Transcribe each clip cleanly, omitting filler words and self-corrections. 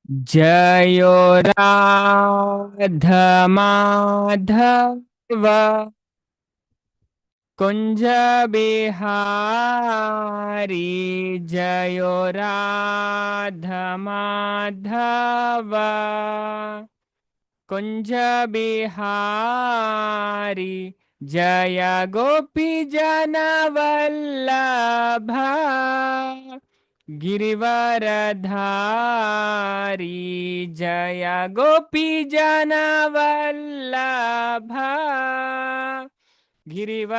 जयो राधा माधव कुंज बिहारी। जयो राधा माधव कुंज बिहारी। जय गोपी जन वल्लभा गिरिवरधारी। जय गोपी जन वल्लभा गिरिवरधारी।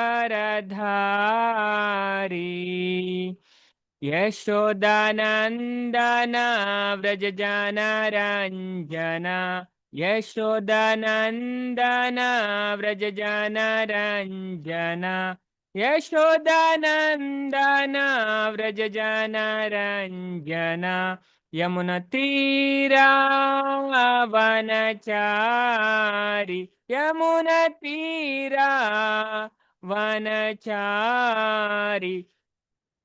यशोदानंदन व्रज जनरंजन। यशोदानंदन व्रज जनरंजन। यशोदानंदन व्रज जनरंजन। यमुनतीरावनचारि यमुनतीरा वनचारि।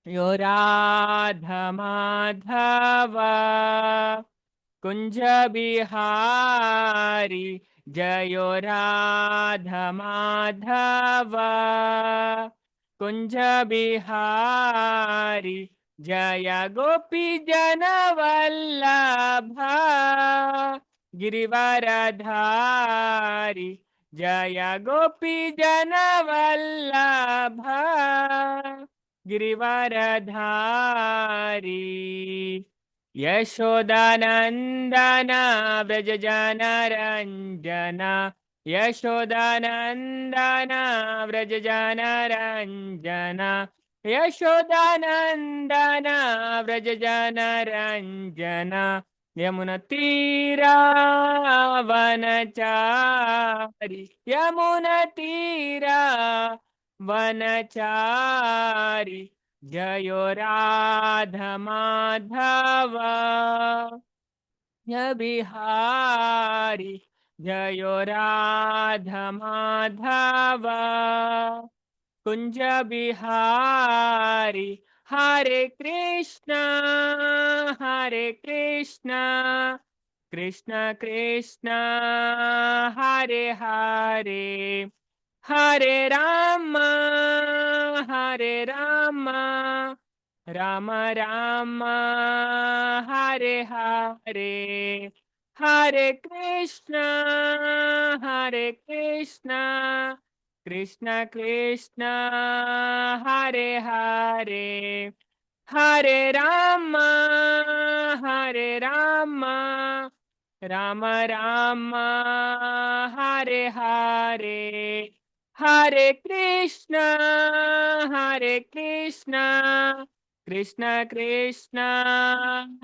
यो राधा माधव कुंज बिहारी। जयो राधा माधव कुंज बिहारी। जय गोपी जन वल्लभा गिरिवरधारी। जय गोपी जन वल्लभा गिरिवरधारी। यशोदानंदन व्रज जनरंजन। यशोदानंदन व्रज जनरंजन। यशोदानंदन व्रज जनरंजन। यमुनतीरावनचारि यमुनतीरा वनचारि। जयो राधा माधव बिहारी। जयो राधा माधव कुंज बिहारी। हरे कृष्णा कृष्ण कृष्ण हरे हरे। हरे राम राम राम हरे हरे। हरे कृष्ण कृष्ण कृष्ण हरे हरे। हरे राम राम राम हरे हरे। हरे कृष्ण कृष्ण कृष्ण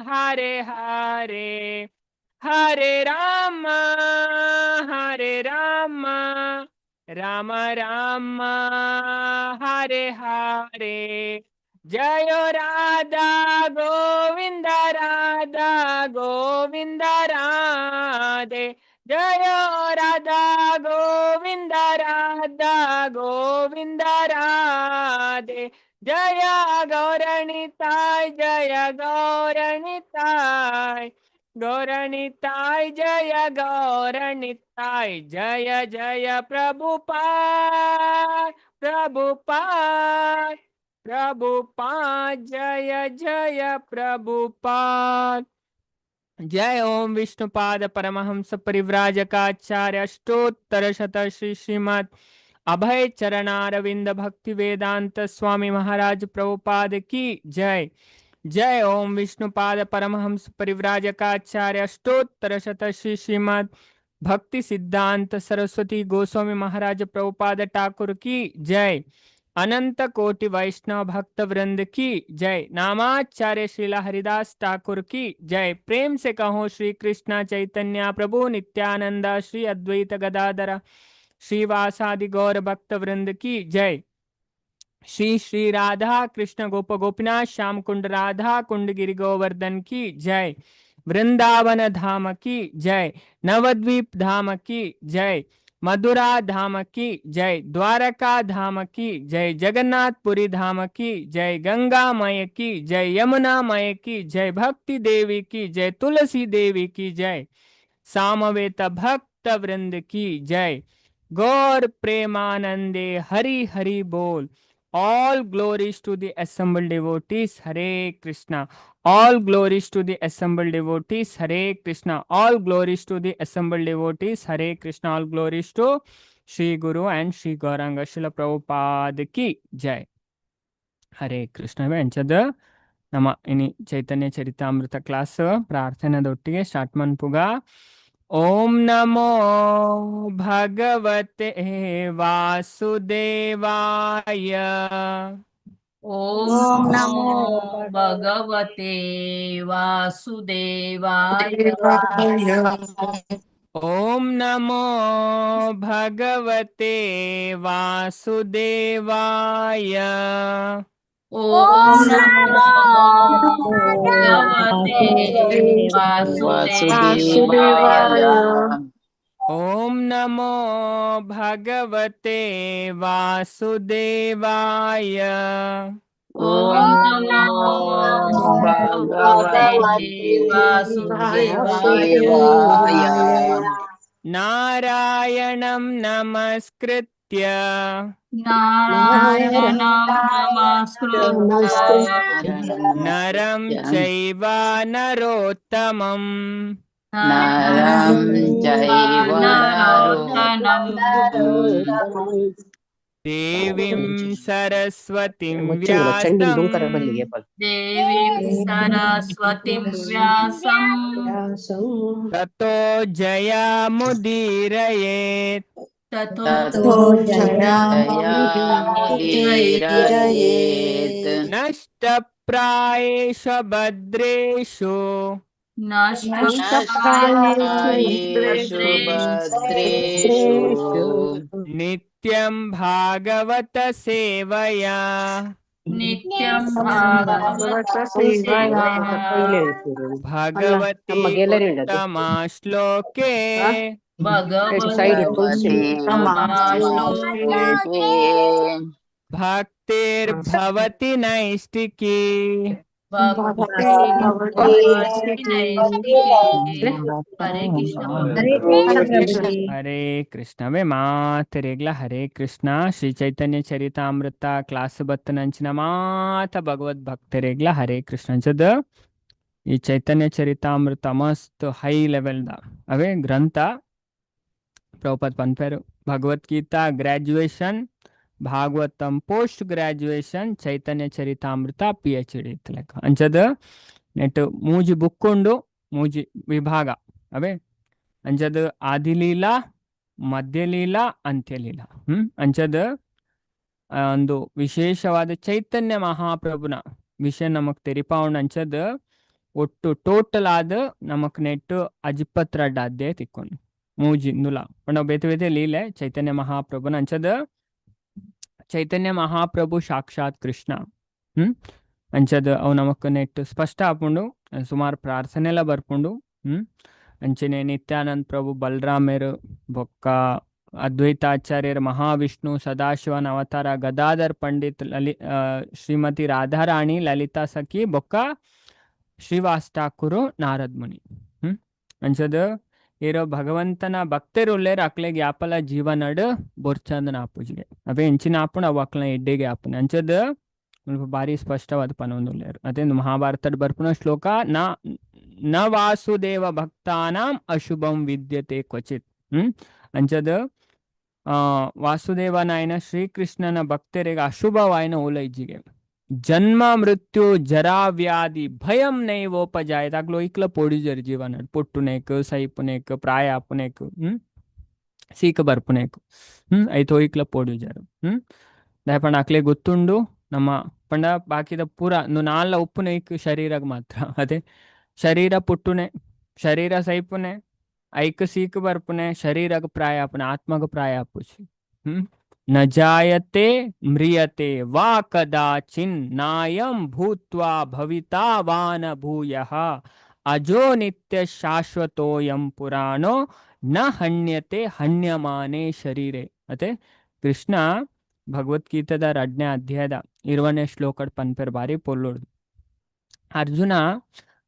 हरे हरे। हरे राम राम राम हरे हरे। जयो राधा गोविंद राधे। जयो राधा गोविंद राधे। जय गौरणिताय गौरणिताय जय गौरणिताय। जय जय प्रभुपाद जय जय प्रभुपाद। जय ओम विष्णुपाद परमहंस परिव्राजकाचार्य अष्टोत्तर शत श्री श्रीमद अभय चरणारविंद भक्ति वेदांत स्वामी महाराज प्रभुपाद की जय। जय ओम विष्णुपाद परमहंस परिव्राजकाचार्य अष्टोत्तर शत श्री श्रीमद भक्ति सिद्धांत सरस्वती गोस्वामी महाराज प्रभुपाद ठाकुर की जय। अनंत कोटि वैष्णव भक्त वृंद की जय। नामाचार्य श्रीला हरिदास ठाकुर की जय। प्रेम से कहो श्री कृष्ण चैतन्य प्रभु नित्यानंद श्री अद्वैत गदाधर श्रीवासादि गौर भक्त वृंद की जय। श्री श्री राधा कृष्ण गोप गोपीनाथ श्याम कुंड राधा कुंड गिरि गोवर्धन की जय। वृंदावन धाम की जय। नवद्वीप धाम की जय। मथुरा धाम की जय, द्वारका धाम की जय, जगन्नाथपुरी धाम की जय, गंगा मय की जय, यमुना मय की जय, भक्ति देवी की जय, तुलसी देवी की जय, सामवेत भक्त वृंद की जय, गौर प्रेमानंदे हरि हरि बोल। All glories to the assembled devotees. Hare Krishna. All glories to the assembled devotees. Hare Krishna. All glories to the assembled devotees. Hare Krishna. All glories to Shri Guru and Shri Gauranga Srila Prabhupada ki jai. Hare Krishna. ವೆಂಚದ ನಮ್ಮ ಇನಿ ಚೈತನ್ಯ Charitamrita class ಪ್ರಾರ್ಥನೆದೊಟ್ಟಿಗೆ start ಮನ್ಪುಗ. ಓಂ ನಮೋ ಭಗವತೆ ವಾಸುದೇವಾಯ. ಓಂ ನಮೋ ಭಗವತೆ ವಾಸುದೇವಾಯ. ಓಂ ನಮೋ ಭಗವತೆ ವಾಸುದೇವಾಯ. ಓಂ ನಮೋ ಭಗವತೆ ವಾಸುದೇವಾಯ. ಓಂ ನಮೋ ಭಗವತೆ ವಾಸುದೇವಾಯ. ಓಂ ನಮೋ ಭಗವತೆ ವಾಸುದೇವಾಯ. ನಾರಾಯಣಂ ನಮಸ್ಕೃತ್ಯ ನಾರಾಯಣಂ ನಮಸ್ಕೃತ್ಯ ನರಂ ಚೈವ ನರೋತ್ತಮಂ ನರಂ ಚೈವ ನರೋತ್ತಮಂ ದೇವಿಂ ಸರಸ್ವತಿಂ ವ್ಯಾಸಂ ದೇವೀಂ ಸರಸ್ವತಿಂ ವ್ಯಾಸಂ ತತೋ ಜಯಮುದೀರಯೇತ್. ತಥೋ ಜಯಮುದೀರಯೇತ್. ನಷ್ಟಪ್ರಾಯೇಷು ಭದ್ರೇಷು ನಷ್ಟಪ್ರಾಯೇಷು ಭದ್ರೇಷು ನಿತ್ಯಂ ಭಾಗವತ ಸೇವಯಾ. ನಿತ್ಯಂ ಭಾಗವತ ಸೇವಯಾ. ಭಗವತಿ ಉತ್ತಮ ಶ್ಲೋಕೆ ಭಗವತಿ ಶ್ಲೋಕೆ ಭಕ್ತಿರ್ಭವತಿ ನೈಷ್ಟಿಕಿ. ಹರೇ ಕೃಷ್ಣ. ಹರೇ ಕೃಷ್ಣವೇ ಮಾತರೆಗ್ಲ. ಹರೇ ಕೃಷ್ಣ. ಶ್ರೀ ಚೈತನ್ಯ ಚರಿತಾಮೃತ ಕ್ಲಾಸ್ ಬತ್ತನಂಚಿನ ಮಾತ ಭಗವದ್ ಭಕ್ತರೆಗ್ಲ ಹರೇ ಕೃಷ್ಣ ಜದ. ಈ ಚೈತನ್ಯ ಚರಿತಾಮೃತ ಮಸ್ತ್ ಹೈ ಲೆವೆಲ್ದ ಅವೇ ಗ್ರಂಥ. ಪ್ರಭುಪಾದ್ ಪನ್ಪೇರು Bhagavadgita graduation, Bhagavatam post graduation, Chaitanya Charitamrita PhD ಇತ್ತು ಲೆಕ್ಕ ಅಂಚದ. ನೆಟ್ ಮೂಜಿ ಬುಕ್ಕೊಂಡು ಮೂಜಿ ವಿಭಾಗ ಅವೇ ಅಂಚದ ಆದಿಲೀಲಾ, ಮಧ್ಯಲೀಲಾ, ಅಂತ್ಯಲೀಲಾ. ಅಂಚದ ಒಂದು ವಿಶೇಷವಾದ ಚೈತನ್ಯ ಮಹಾಪ್ರಭುನ ವಿಷಯ ನಮಕ್ ತೆರಿಪಾವಣ. ಅಂಚದ ಒಟ್ಟು ಟೋಟಲ್ ಆದ ನಮಕ್ ನೆಟ್ ಅಜಿಪ್ಪತ್ರಡ್ಡ ಅಧ್ಯಾಯ ತಿಕ್ಕೊಂಡು ಮೂಜಿ ನುಲ ಪಂಡ ಬೇತೆ ಬೇತೆ ಲೀಲೆ ಚೈತನ್ಯ ಮಹಾಪ್ರಭುನ. ಅಂಚದ ಚೈತನ್ಯ ಮಹಾಪ್ರಭು ಸಾಕ್ಷಾತ್ ಕೃಷ್ಣ. ಅಂಚದ ಅವು ನಮಕ್ ನೆಟ್ ಸ್ಪಷ್ಟ ಆಪುಂಡು. ಸುಮಾರು ಪ್ರಾರ್ಥನೆಲ್ಲ ಬರ್ಪುಂಡು. ಅಂಚನೆ ನಿತ್ಯಾನಂದ ಪ್ರಭು ಬಲರಾಮೇರು ಬೊಕ್ಕ ಅದ್ವೈತಾಚಾರ್ಯರ ಮಹಾವಿಷ್ಣು ಸದಾಶಿವನ ಅವತಾರ ಗದಾಧರ್ ಪಂಡಿತ್ ಶ್ರೀಮತಿ ರಾಧಾರಾಣಿ ಲಲಿತಾ ಸಖಿ ಬೊಕ್ಕ ಶ್ರೀವಾಸ್ ಠಾಕೂರು ನಾರದ್ ಮುನಿ. ಅಂಚದ ಇರೋ ಭಗವಂತನ ಭಕ್ತರು ಉಳ್ಳೇರು ಅಕ್ಲೆಗೆ ಯಾಪಲ ಜೀವನಡ್ ಬೊರ್ಚಂದನ ಆಪುಜಿಗೆ ಅವೇ ಹೆಂಚಿನ ಆಪುಣ ಅವು ಅಕ್ಲ ಎಡ್ಡೆಗೆ ಆಪುನ. ಅಂಚದ ಭಾರಿ ಸ್ಪಷ್ಟವಾದ ಪನೊಂದು ಉಳ್ಳೇರು. ಅದೇ ಮಹಾಭಾರತದ ಬರ್ಪುಣ ಶ್ಲೋಕ ನ ವಾಸುದೇವ ಭಕ್ತಾನಾಂ ಅಶುಭಂ ವಿದ್ಯತೆ ಕ್ವಚಿತ್. ಅಂಚದ ವಾಸುದೇವನಾಯನ ಶ್ರೀಕೃಷ್ಣನ ಭಕ್ತರಿಗೆ ಅಶುಭವಾಯನ ಓಲೈಜಿಗೆ ಜನ್ಮ ಮೃತ್ಯು ಜರಾ ವ್ಯಾಧಿ ಭಯಂ ನೈವೋಪಜಾಯತ. ಆಗ್ಲೋ ಇಕ್ಲ ಪೋಡಿಜರ್ ಜೀವನ ಪೊಟ್ಟುನೇಕ್ ಸೈಪುನೇಕ್ ಪ್ರಾಯ ಆಪುನೇಕ್ ಸೀಕ ಬರ್ಪುನೇಕ್ ಐತೋ ಇಕ್ಲ ಪೋಡಿಜರ್. ದಯಪಂಡ ಅಕ್ಲೆ ಗೊತ್ತುಂಡು ನಮ್ಮ ಪಂಡ ಬಾಕಿದ ಪೂರ ನಾಲ್ಲ ಉಪ್ಪುನೇಕ್ ಶರೀರಗ್ ಮಾತ್ರ. ಅದೇ ಶರೀರ ಪುಟ್ಟುನೆ, ಶರೀರ ಸೈಪುನೆ, ಐಕ್ ಸೀಕ್ ಬರ್ಪುನೆ, ಶರೀರಗ್ ಪ್ರಾಯ ಆಪುನೆ, ಆತ್ಮಗ ಪ್ರಾಯ ಆಪುಚಿ. ನ ಜಾಯತೆ ಮ್ರಿಯತೆ ವಾ ಕದಾಚಿನ್ ನಾಯಂ ಭೂತ್ವಾ ಭವಿತಾ ವಾನ ಭೂಯಃ ಅಜೋ ನಿತ್ಯ ಶಾಶ್ವತೋಯಂ ಪುರಾಣೋ ನ ಹಣ್ಯತೆ ಹಣ್ಯಮಾನೆ ಶರೀರೆ. ಮತ್ತೆ ಕೃಷ್ಣ ಭಗವದ್ಗೀತದ 2ನೇ ಅಧ್ಯಾಯದ 20ನೇ ಶ್ಲೋಕಡ್ ಪನ್ಪೆರ್ ಬಾರಿ ಪೊಲ್ಲೋಡು. ಅರ್ಜುನ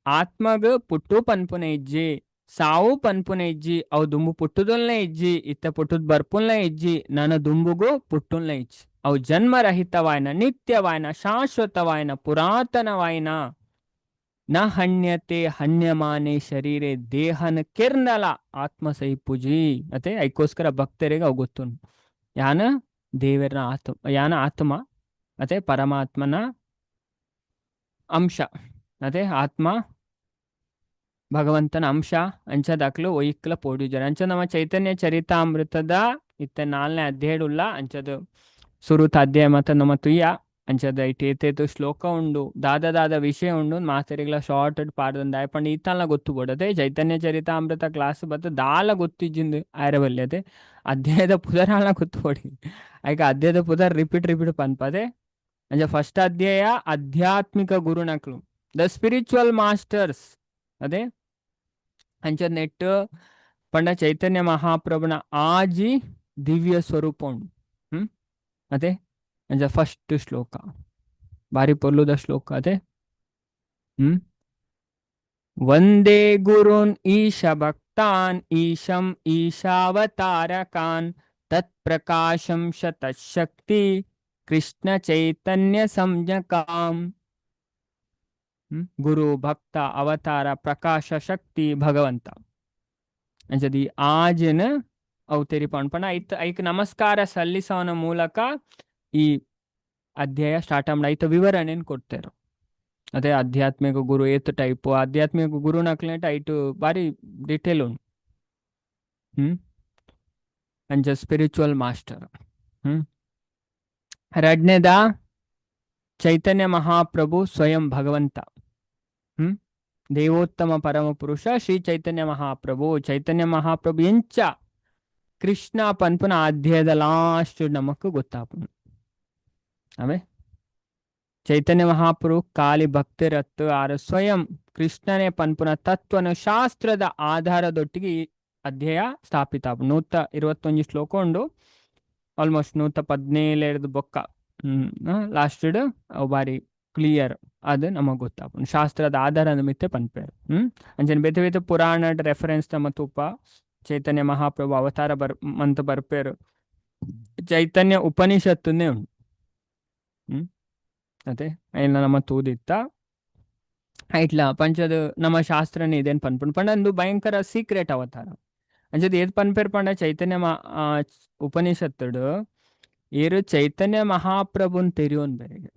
ಆತ್ಮಗ ಪುಟ್ಟು ಪನ್ಪುನೆ ಇಜ್ಜಿ, ಸಾವು ಪನ್ಪುನೆ ಇಜ್ಜಿ, ಅವು ದುಂಬು ಪುಟ್ಟುದಲ್ನೇ ಇಜ್ಜಿ, ಇತ್ತ ಪುಟ್ಟುದ್ ಬರ್ಪುಲ್ನೇ ಇಜ್ಜಿ, ನನ್ನ ದುಂಬುಗು ಪುಟ್ಟುಲ್ನೇ ಇಜ್ಜಿ. ಅವು ಜನ್ಮರಹಿತವಾಯ್ನ, ನಿತ್ಯವಾಯ್ನ, ಶಾಶ್ವತವಾಯ್ನ, ಪುರಾತನವಾಯ್ನ. ನ ಹಣ್ಯತೆ ಹಣ್ಯಮಾನೆ ಶರೀರೆ ದೇಹನ ಕೆರ್ನಲ ಆತ್ಮ ಸೈಪುಜಿ. ಮತ್ತೆ ಅದಕ್ಕೋಸ್ಕರ ಭಕ್ತರಿಗೆ ಅವು ಗೊತ್ತು. ಯಾನ ದೇವರ ಆತ್ಮ, ಯಾನ ಆತ್ಮ ಮತ್ತೆ ಪರಮಾತ್ಮನ ಅಂಶ. ಅದೇ ಆತ್ಮ ಭಗವಂತನ ಅಂಶ ಅಂಚದಾಕ್ಲು ಒಯ್ಕ್ಲ ಪೋಡಿಜರ್. ಅಂಚ ನಮ್ಮ ಚೈತನ್ಯ ಚರಿತಾಮೃತದ ಇತ್ತ 4ನೇ ಅಧ್ಯಾಯುಲ್ಲ ಅಂಚದು ಸುರುತ ಅಧ್ಯಾಯ ಮತ್ತು ನಮ್ಮ ತುಯ್ಯ ಅಂಚದ ಇಟ್ಟು ಶ್ಲೋಕ ಉಂಡು, ದಾದ ವಿಷಯ ಉಂಡು. ಮಾಸ್ತರಿಗಳ ಶಾರ್ಟ್ ಪಾಡ್ದಂದು ಆಯ್ಪಂಡು ಈತಲ್ಲ ಗೊತ್ತು ಬೋಡದೆ. ಚೈತನ್ಯ ಚರಿತಾಮೃತ ಕ್ಲಾಸ್ ಬತ್ತು ದಾಲ ಗೊತ್ತಿಜ್ಜಿಂದು ಆಯ್ರಬಲ್ಲಿ. ಅದೇ ಅಧ್ಯಾಯದ ಪುದರಾಲ ಗೊತ್ತು ಬೋಡಿ. ಆಯ್ಕೆ ಅಧ್ಯಾಯದ ಪುದರ್ ರಿಪೀಟ್ ಪನ್ಪದೆ. ಅಂಚ ಫಸ್ಟ್ ಅಧ್ಯಾಯ ಆಧ್ಯಾತ್ಮಿಕ ಗುರುನಕ್ಲು, ದ ಸ್ಪಿರಿಚುವಲ್ ಮಾಸ್ಟರ್ಸ್. ಅದೇ ಅಂಚದ ನೆಟ್ಟು ಪಂಡ ಚೈತನ್ಯ ಮಹಾಪ್ರಭುನ ಆಜಿ ದಿವ್ಯ ಸ್ವರೂಪ ಉಂಡು. ಅದೇ ಅಂಚ ಫಸ್ಟ್ ಶ್ಲೋಕ ಬಾರಿ ಪೊಲ್ಲುದ ಶ್ಲೋಕ. ಅದೇ ವಂದೇ ಗುರುನ್ ಈಶ ಭಕ್ತಾನ್ ಈಶಂ ಈಶಾವತಾರಕಾನ್ ತತ್ ಪ್ರಕಾಶಂ ಶತಶಕ್ತಿ ಕೃಷ್ಣ ಚೈತನ್ಯ ಸಂಜ್ಞಕಾಂ. ಗುರು, ಭಕ್ತ, ಅವತಾರ, ಪ್ರಕಾಶ, ಶಕ್ತಿ ಭಗವಂತ ಅಂಚದಿ ಆಜನ ಅವತರಿ ಪಣ್ಪಣ ಐಕ್ ನಮಸ್ಕಾರ ಸಲ್ಲಿಸೋನ ಮೂಲಕ ಈ ಅಧ್ಯಾಯ ಸ್ಟಾರ್ಟ್ ಮಾಡಿ ಐತ ವಿವರಣೆಯನ್ನು ಕೊಡ್ತಾರೆ. ಅದೇ ಆಧ್ಯಾತ್ಮಿಕ ಗುರು ಏತ್ ಟೈಪು, ಆಧ್ಯಾತ್ಮಿಕ ಗುರು ನಕ್ಲೆಟ್ ಐಟು ಬಾರಿ ಡಿಟೇಲ್ ಉಂಟು. ಅಂಚ ಸ್ಪಿರಿಚುವಲ್ ಮಾಸ್ಟರ್. ಎರಡನೇದ ಚೈತನ್ಯ ಮಹಾಪ್ರಭು ಸ್ವಯಂ ಭಗವಂತ. ದೇವೋತ್ತಮ ಪರಮ ಪುರುಷ ಶ್ರೀ ಚೈತನ್ಯ ಮಹಾಪ್ರಭು. ಚೈತನ್ಯ ಮಹಾಪ್ರಭು ಎಂಚ ಕೃಷ್ಣ ಪನ್ಪುನ ಅಧ್ಯಾಯದ ಲಾಸ್ಟ್ ನಮಕ್ ಗೊತ್ತಾಪುನು. ಅವೇ ಚೈತನ್ಯ ಮಹಾಪ್ರಭು ಕಾಲಿ ಭಕ್ತಿರತ್ತು ಆರು ಸ್ವಯಂ ಕೃಷ್ಣನೇ ಪನ್ಪುನ ತತ್ವನ ಶಾಸ್ತ್ರದ ಆಧಾರದೊಟ್ಟಿಗೆ ಈ ಅಧ್ಯಾಯ ಸ್ಥಾಪಿತ. 121 ಶ್ಲೋಕ ಉಂಡು. ಆಲ್ಮೋಸ್ಟ್ 117 ಬೊಕ್ಕ ಲಾಸ್ಟ್ ಬಾರಿ ಕ್ಲಿಯರ್ ಅದು ನಮಗೆ ಗೊತ್ತಾಪುನು. ಶಾಸ್ತ್ರದ ಆಧಾರದ ಮಿತ್ತೆ ಪನ್ಪೇರು. ಅಂಚನೆ ಬೇತೆ ಪುರಾಣ ರೆಫರೆನ್ಸ್ ನಮ್ಮ ತುಪ್ಪ ಚೈತನ್ಯ ಮಹಾಪ್ರಭು ಅವತಾರ ಮಂತ ಬರ್ಪೇರು. ಚೈತನ್ಯ ಉಪನಿಷತ್ತನ್ನೇ ಉಂಟು. ಅದೇ ಇಲ್ಲ ನಮ್ಮ ತೂದಿತ್ತ ಐಟ್ಲ ಪಂಚದ ನಮ್ಮ ಶಾಸ್ತ್ರನೇ ಇದೇನು ಪನ್ಪುಂಡು ಪಂಡಂದು ಭಯಂಕರ ಸೀಕ್ರೆಟ್ ಅವತಾರ. ಅಂಚದ ಏದ್ ಪನ್ಪೇರು ಪಂಡ ಚೈತನ್ಯ ಉಪನಿಷತ್ತುಡು ಏರು ಚೈತನ್ಯ ಮಹಾಪ್ರಭುನ್ ತೆರಿಯೋನ್ ಬೇರೆಗೆ.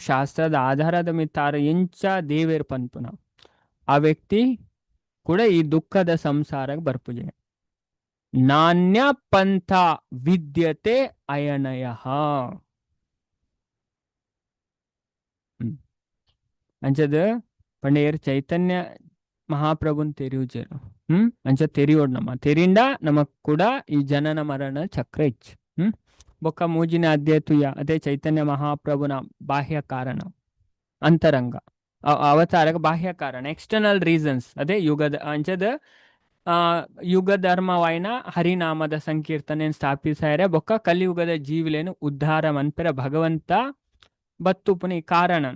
ಶಾಸ್ತ್ರದ ಆಧಾರದ ಮಿತ್ತಾರ ಎಂಚ ದೇವೇರ್ ಪನ್ಪುನ ಆ ವ್ಯಕ್ತಿ ಕೂಡ ಈ ದುಃಖದ ಸಂಸಾರಕ್ಕೆ ಬರ್ಪುಜೆ. ನಾಣ್ಯ ಪಂಥ ವಿದ್ಯತೆ ಅಯನಯ. ಅಂಚದ ಪಂಡೇರ್ ಚೈತನ್ಯ ಮಹಾಪ್ರಭುನ್ ತೆರಿಯುಜೇರು. ಅಂಚ ತೆರಿಯೋಡ್ ನಮ್ಮ ತೆರಿಂದ ನಮಕ್ ಕೂಡ ಈ ಜನನ ಮರಣ ಚಕ್ರ ಇಚ್ಚು. ಬೊಕ್ಕ ಮೂಜಿನ ಅಧ್ಯಾಯ ಅದೇ ಚೈತನ್ಯ ಮಹಾಪ್ರಭುನ ಬಾಹ್ಯ ಕಾರಣ, ಅಂತರಂಗ ಅವತಾರಕ ಬಾಹ್ಯ ಕಾರಣ, ಎಕ್ಸ್ಟರ್ನಲ್ ರೀಸನ್ಸ್. ಅದೇ ಯುಗದ ಅಂಚದ ಯುಗ ಧರ್ಮವಾಯಿನ ಹರಿನಾಮದ ಸಂಕೀರ್ತನೆ ಸ್ಥಾಪಿಸಾರೆ. ಬೊಕ್ಕ ಕಲಿಯುಗದ ಜೀವಿಲೇನು ಉದ್ಧಾರ ಮನ್ಪೆರ ಭಗವಂತ ಬತ್ತುಪುನಿ ಕಾರಣ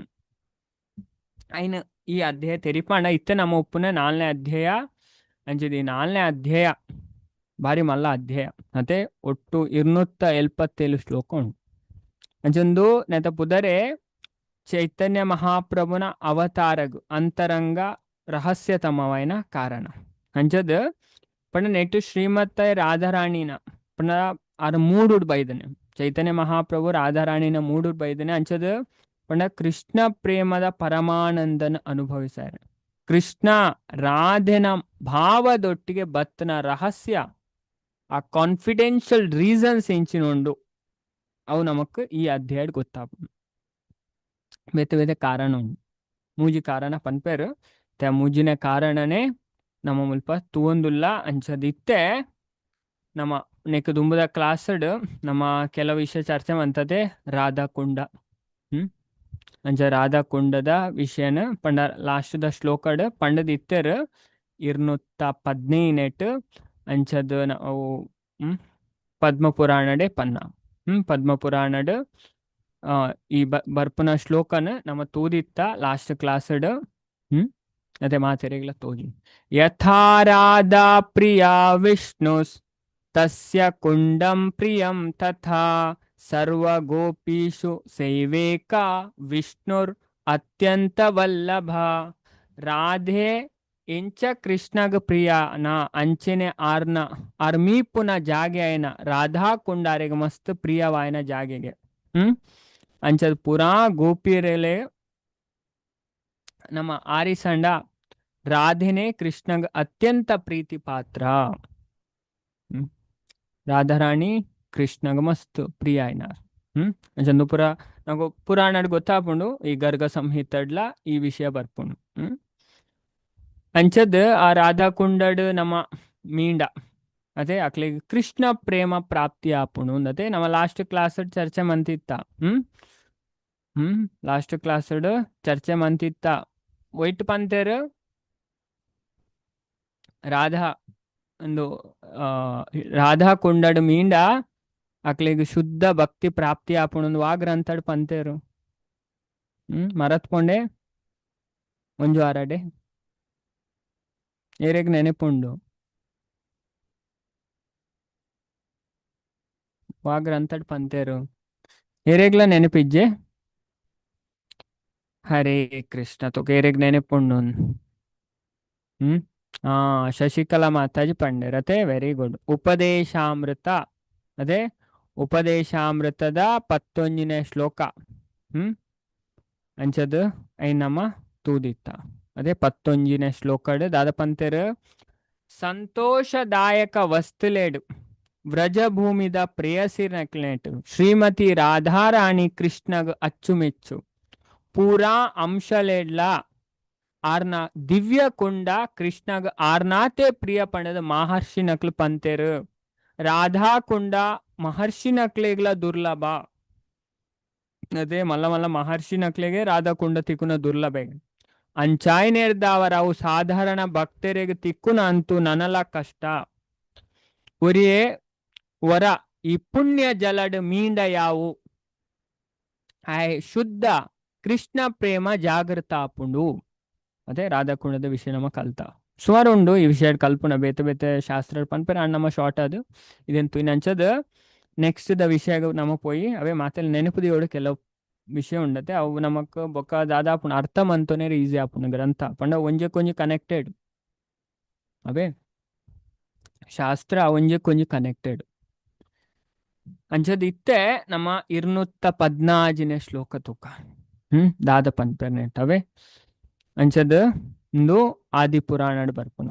ಐನ ಈ ಅಧ್ಯಾಯ ತೆರಿಪಾಂಡ ಇತ್ತೆ ನಮ್ಮ ಉಪ್ಪುನ 4ನೇ ಅಧ್ಯಾಯ. ಅಂಚದಿ 4ನೇ ಅಧ್ಯಾಯ ಬಾರಿ ಮಲ್ಲ ಅಧ್ಯಾಯ. ಮತ್ತೆ ಒಟ್ಟು 277 ಶ್ಲೋಕ ಉಂಟು. ಅಂಚೊಂದು ನೆತ ಪುದರೆ ಚೈತನ್ಯ ಮಹಾಪ್ರಭುನ ಅವತಾರಗು ಅಂತರಂಗ ರಹಸ್ಯತಮವಾಯಿನ ಕಾರಣ. ಅಂಚದ ಪಂಡ ನೆಟ್ಟು ಶ್ರೀಮತ್ತ ರಾಧಾರಾಣಿನ ಪಂಡ ಆರ ಮೂಡುಡ್ ಬೈದನೆ. ಚೈತನ್ಯ ಮಹಾಪ್ರಭು ರಾಧಾರಾಣಿನ ಮೂಡುಡ್ ಬೈದನೆ. ಅಂಚದ ಪಂಡ ಕೃಷ್ಣ ಪ್ರೇಮದ ಪರಮಾನಂದನ ಅನುಭವಿಸಾರೆ. ಕೃಷ್ಣ ರಾಧೆನ ಭಾವದೊಟ್ಟಿಗೆ ಬತ್ತನ ರಹಸ್ಯ ಆ ಕಾನ್ಫಿಡೆನ್ಷಿಯಲ್ ರೀಸನ್ಸ್ ಎಂಚಿನೊಂಡು ಅವು ನಮಕ್ ಈ ಅಧ್ಯಾಯ ಗೊತ್ತಾಪ. ಬೇತೆ ಕಾರಣ ಉಂಟು. ಮೂಜಿ ಕಾರಣ ಪನ್ಪೇರು. ಮೂಜಿನ ಕಾರಣನೇ ನಮ್ಮ ಮುಲ್ಪ ತೂವೊಂದುಲ್ಲ ಅಂಚದಿತ್ತೆ. ನಮ್ಮ ನೆಕ್ ದುಂಬದ ಕ್ಲಾಸಡ್ ನಮ್ಮ ಕೆಲವು ವಿಷಯ ಚರ್ಚೆ ಮಂತದೆ ರಾಧಾಕುಂಡ. ಅಂಚ ರಾಧಾಕುಂಡದ ವಿಷಯನ ಪಂಡ ಲಾಸ್ಟ್ದ ಶ್ಲೋಕಡ್ ಪಂಡದಿತ್ತೆರ್ 215 ಅಂಚದ ನಾವು ಪದ್ಮಪುರಾಣಡೆ ಪನ್ನ ಪದ್ಮಪುರಾಣಡ್ ಈ ಬರ್ಪುನ ಶ್ಲೋಕನ ನಮ್ಮ ತೂದಿತ್ತ ಲಾಸ್ಟ್ ಕ್ಲಾಸಡ್ ಅದೇ ಮಾತೆರೆಗ್ಲ ತೋಜಿ ಯಥಾ ರಾಧಾ ಪ್ರಿಯಾ ವಿಷ್ಣುಸ್ ತಸ್ಯ ಕುಂಡಂ ಪ್ರಿಯಂ ತಥಾ ಸರ್ವ ಗೋಪೀಷು ಸೈವೇಕಾ ವಿಷ್ಣುರ್ ಅತ್ಯಂತ ವಲ್ಲಭ. ರಾಧೆ ಇಂಚ ಕೃಷ್ಣಗ ಪ್ರಿಯ ನಾ ಅಂಚೆನೆ ಆರ್ನ ಅರ್ಮೀಪುನ ಜಾಗೆ ಆಯ್ನ ರಾಧಾ ಕುಂಡಾರೆಗೆ ಮಸ್ತ್ ಪ್ರಿಯವಾಯನ ಜಾಗೆಗೆ ಅಂಚದ ಪುರಾ ಗೋಪಿಯರೆಲೆ ನಮ್ಮ ಆರಿಸಂಡ ರಾಧೆನೇ ಕೃಷ್ಣಗ ಅತ್ಯಂತ ಪ್ರೀತಿ ಪಾತ್ರ. ರಾಧಾರಾಣಿ ಕೃಷ್ಣಗ ಮಸ್ತ್ ಪ್ರಿಯ ಆಯ್ನಾರ್. ಅಂಚಂದು ನಾವು ಪುರಾಣಡ್ ಗೊತ್ತಾಪುಂಡು ಈ ಗರ್ಗ ಸಂಹಿತಡ್ಲ ಈ ವಿಷಯ ಬರ್ಪುಂಡು. ಅಂಚದ್ ಆ ರಾಧಾ ಕುಂಡಡ್ ನಮ್ಮ ಮೀಂಡ ಅದೇ ಅಕ್ಲಿಗೆ ಕೃಷ್ಣ ಪ್ರೇಮ ಪ್ರಾಪ್ತಿ ಆಪುಂಡು ಅದೇ ನಮ್ಮ ಲಾಸ್ಟ್ ಕ್ಲಾಸಡ್ ಚರ್ಚೆ ಮಂತಿತ್ತ. ಲಾಸ್ಟ್ ಕ್ಲಾಸಡ್ ಚರ್ಚೆ ಮಂತಿತ್ತ ಒಯ್ಟ್ ಪಂತೇರು ರಾಧಾ ಒಂದು ರಾಧಾ ಕುಂಡಡ್ ಮೀಂಡ ಅಕ್ಲಿಗೆ ಶುದ್ಧ ಭಕ್ತಿ ಪ್ರಾಪ್ತಿ ಆಪುಂಡು ವಾಗ್ರಂತಡ್ ಪಂತೇರು ಮರತ್ಕೊಂಡೆ ಒಂಜು ಆರಡೆ ಏರೆಗ್ ನೆನಪುಂಡು ವಾಗ್ರಂತಡ್ ಪಂತೇರು ಏರೆಗ್ಲ ನೆನಪಿಜ್ಜೆ. ಹರೇ ಕೃಷ್ಣ ತೋಕ ಏರೆಗ್ ನೆನಪುಂಡು. ಶಶಿಕಲಾ ಮಾತಾಜಿ ಪಂಡೇರ್ ಅದೇ ವೆರಿ ಗುಡ್. ಉಪದೇಶಾಮೃತ ಅದೇ ಉಪದೇಶಾಮೃತದ 19ನೇ ಶ್ಲೋಕ ಅಂಚದು ಐನಮ್ಮ ತೂದಿತ್ತ ಅದೇ 19ನೇ ಶ್ಲೋಕಡ್ ದಾದಪಂತೇರು ಸಂತೋಷದಾಯಕ ವಸ್ತುಲೇಡು ವ್ರಜಭೂಮಿದ ಪ್ರೇಯಸಿನಕ್ಲೇಟು ಶ್ರೀಮತಿ ರಾಧಾರಾಣಿ ಕೃಷ್ಣಗ್ ಅಚ್ಚುಮೆಚ್ಚು ಪೂರಾ ಅಂಶಲೇಡ್ಲ ಆರ್ನ ದಿವ್ಯ ಕುಂಡ ಕೃಷ್ಣಗ್ ಆರ್ನಾತೆ ಪ್ರಿಯ ಪಂಡದ ಮಹರ್ಷಿ ನಕ್ಲು ಪಂತೇರು. ರಾಧಾ ಕುಂಡ ಮಹರ್ಷಿ ನಕ್ಲೆಗ್ಲ ದುರ್ಲಭ ಅದೇ ಮಲ್ಲ ಮಲ್ಲ ಮಹರ್ಷಿ ನಕ್ಲೆಗೆ ರಾಧಾ ಕುಂಡ ತಿಕ್ಕುನ ದುರ್ಲಭ ಅಂಚಾಯ್ ನೇರ್ದಾವರ ಅವು ಸಾಧಾರಣ ಭಕ್ತರಿಗೆ ತಿಕ್ಕುನ ಅಂತೂ ನನಲ ಕಷ್ಟ. ಒರಿಯೇ ವರ ಈ ಪುಣ್ಯ ಜಲಡ್ ಮೀಂಡ ಯಾವು ಆಯ್ ಶುದ್ಧ ಕೃಷ್ಣ ಪ್ರೇಮ ಜಾಗೃತ ಆಪುಂಡು ಅದೇ ರಾಧಾ ಕುಂಡದ ವಿಷಯ ನಮ್ಮ ಕಲ್ತ ಸುಮಾರು ಉಂಡು ಈ ವಿಷಯ ಕಲ್ಪುನ ಬೇತೆ ಬೇತೆ ಶಾಸ್ತ್ರ ಪನ್ಪೇರ ನಮ್ಮ ಶಾರ್ಟ್ ಅದು ಇದೆಂತು ಇನ್ನಂಚದ ನೆಕ್ಸ್ಟ್ ದ ವಿಷಯ ನಮ್ಮ ಪೋಯಿ ಅವೇ ಮಾತೆಲ್ಲ ನೆನಪುದಿಯೋಡು ಕೆಲವು ವಿಷಯ ಉಂಡತೆ ಅವು ನಮಕ್ ಬೊಕ್ಕ ದಾದಾಪುನ ಅರ್ಥ ಮಂತೋನೇ ಈಸಿ ಆಪುನ ಗ್ರಂಥ ಪಂಡ ಒಂಜೆ ಕೊಂಜಿ ಕನೆಕ್ಟೆಡ್ ಅವೇ ಶಾಸ್ತ್ರ ಒಂಜೆ ಕೊಂಜಿ ಕನೆಕ್ಟೆಡ್ ಅಂಚದ ಇತ್ತೆ ನಮ್ಮ 214ನೇ ಶ್ಲೋಕ ತುಕ ದಾದ ಪನ್ಪೇರ್ನೆಟ್ ಅವೇ ಅಂಚದ ಇಂದು ಆದಿಪುರಾಣಡ್ ಬರ್ಪುನ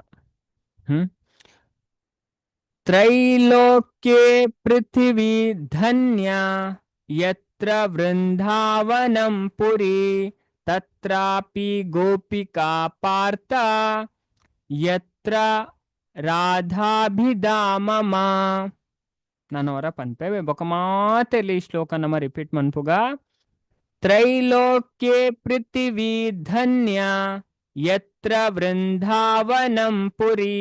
ತ್ರೈಲೋಕ್ಯೆ ಪೃಥಿವಿ ಧನ್ಯ ಯತ್ರ ವೃಂದಾವನಂ ಪುರಿ ತತ್ರಾಪಿ ಗೋಪಿಕಾ ಪಾರ್ಥ ಯತ್ರ ರಾಧಾಭಿಧಾಮಮ. ನಾನು ಅವರ ಪನ್ಪೇವೆ ಬೊಕ ಮಾತೆಲ್ಲಿ ಈ ಶ್ಲೋಕ ನಮ್ಮ ರಿಪೀಟ್ ಮನ್ಪುಗ ತ್ರೈಲೋಕ್ಯೆ ಪೃಥಿವಿ ಧನ್ಯ ಯತ್ರ ವೃಂದಾವನಂ ಪುರಿ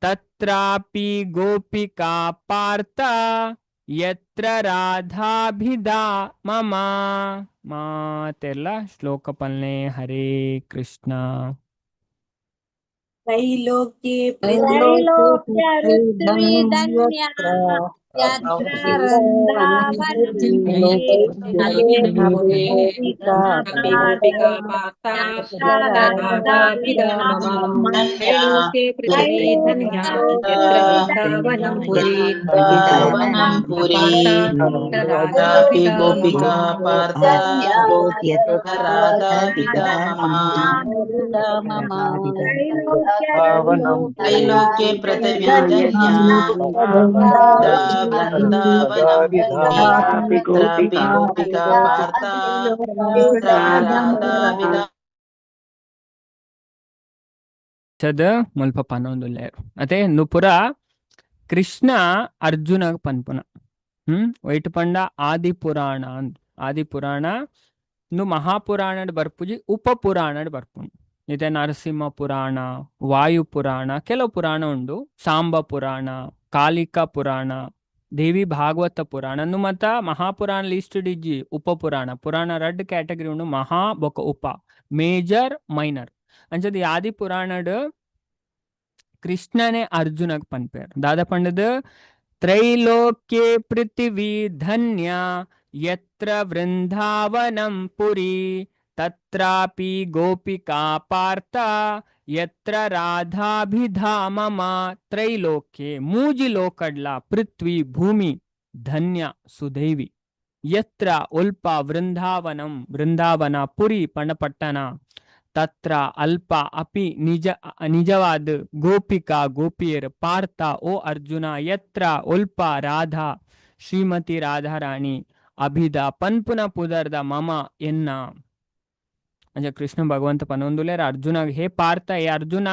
ತತ್ರಾಪಿ ಗೋಪಿಕಾ ಪಾರ್ಥ ಯತ್ರ ರಾಧಾಭಿಧಾಮಮ. ಮಾತೆಲ್ಲ ಶ್ಲೋಕ ಪಲ್ನೆ. ಹರೇ ಕೃಷ್ಣ. ತ್ರೈಲೋಕ್ಯೆ ತ್ರೈಲೋಕ್ಯಋತ್ವಿ ಧನ್ಯಾ ಯತ್ರ ವೃಂದಾವನಂ ಗೋಪಿಕಾ ಪಾರ್ಥ ರಾಧಾಭಿಧಾಮಮ. ವೃಂದಾವನಂ ಪುರಿ ಗೋಪಿಕಾ ಪಾರ್ಥ ರಾಧಾಭಿಧಾಮಮ. ತ್ರೈಲೋಕ್ಯೆ ಪೃಥಿವಿ ಧನ್ಯಾ ವೃಂದಾವನಂ ಪುರಿ ಗೋಪಿಕಾ ಪಾರ್ಥ ರಾಧಾಭಿಧಾಮಮ. ಮುಲ್ಪ ಪನ್ನೊಂದು ಲೇರು ಅದೇ ನುಪುರ ಕೃಷ್ಣ ಅರ್ಜುನ ಪನ್ಪುನ ವೈಟ್ ಪಂಡ ಆದಿಪುರಾಣ ಅಂದ್ ಆದಿಪುರಾಣ ನು ಮಹಾಪುರಾಣಡ್ ಬರ್ಪುಜಿ ಉಪಪುರಾಣಡ್ ಬರ್ಪುಂಡು. ಇದೆ ನರಸಿಂಹ ಪುರಾಣ, ವಾಯು ಪುರಾಣ, ಕೆಲವು ಪುರಾಣ ಉಂಡು. ಸಾಂಬ ಪುರಾಣ, ಕಾಲಿಕಾ ಪುರಾಣ, ದೇವಿ ಭಾಗವತ ಪುರಾಣ ಅನ್ನು ಮತ್ತ ಮಹಾಪುರಾಣ ಲಿಸ್ಟ್ ಡಿಜ್ಜಿ ಉಪ ಪುರಾಣ. ಪುರಾಣ ರಡ್ ಕ್ಯಾಟಗರಿ ಉಂಡು, ಮಹಾ ಬೊಕ ಉಪ, ಮೇಜರ್ ಮೈನರ್. ಅಂಚದ ಯಾದಿ ಪುರಾಣಡ್ ಕೃಷ್ಣನೇ ಅರ್ಜುನಗ್ ಪನ್ಪೇರ್ ದಾದ ಪಂಡದ ತ್ರೈಲೋಕ್ಯೆ ಪೃಥಿವಿ ಧನ್ಯ ಯತ್ರ ವೃಂದಾವನಂ ಪುರಿ ತತ್ರಾಪಿ ಗೋಪಿಕಾ ಪಾರ್ಥ ಯತ್ರ ರಾಧಾಭಿಧಾಮಮ. ತ್ರೈಲೋಕ್ಯೆ ಮೂಜಿ ಲೋಕಡ್ಲ ಪೃಥ್ವಿ ಭೂಮಿ ಧನ್ಯ ಸುದೈವಿ ಯತ್ರ ಉಲ್ಪ ವೃಂದಾವನಂ ವೃಂದಾವನ ಪುರಿ ಪಣಪಟ್ಟಣ ತತ್ರ ಅಲ್ಪ ಅಪಿ ನಿಜವಾದ ಗೋಪಿಕಾ ಗೋಪಿಯರ್ ಪಾರ್ಥ ಓ ಅರ್ಜುನ ಯತ್ರ ಉಲ್ಪ ರಾಧಾ ಶ್ರೀಮತಿ ರಾಧಾರಾಣಿ ಅಭಿದ ಪನ್ಪುನ ಪುದರ್ದ ಮಮ ಎನ್ನ. ಅಂದ್ರೆ ಕೃಷ್ಣ ಭಗವಂತ ಪನೊಂದುಲೇರ ಅರ್ಜುನ ಹೇ ಪಾರ್ಥ, ಹೇ ಅರ್ಜುನ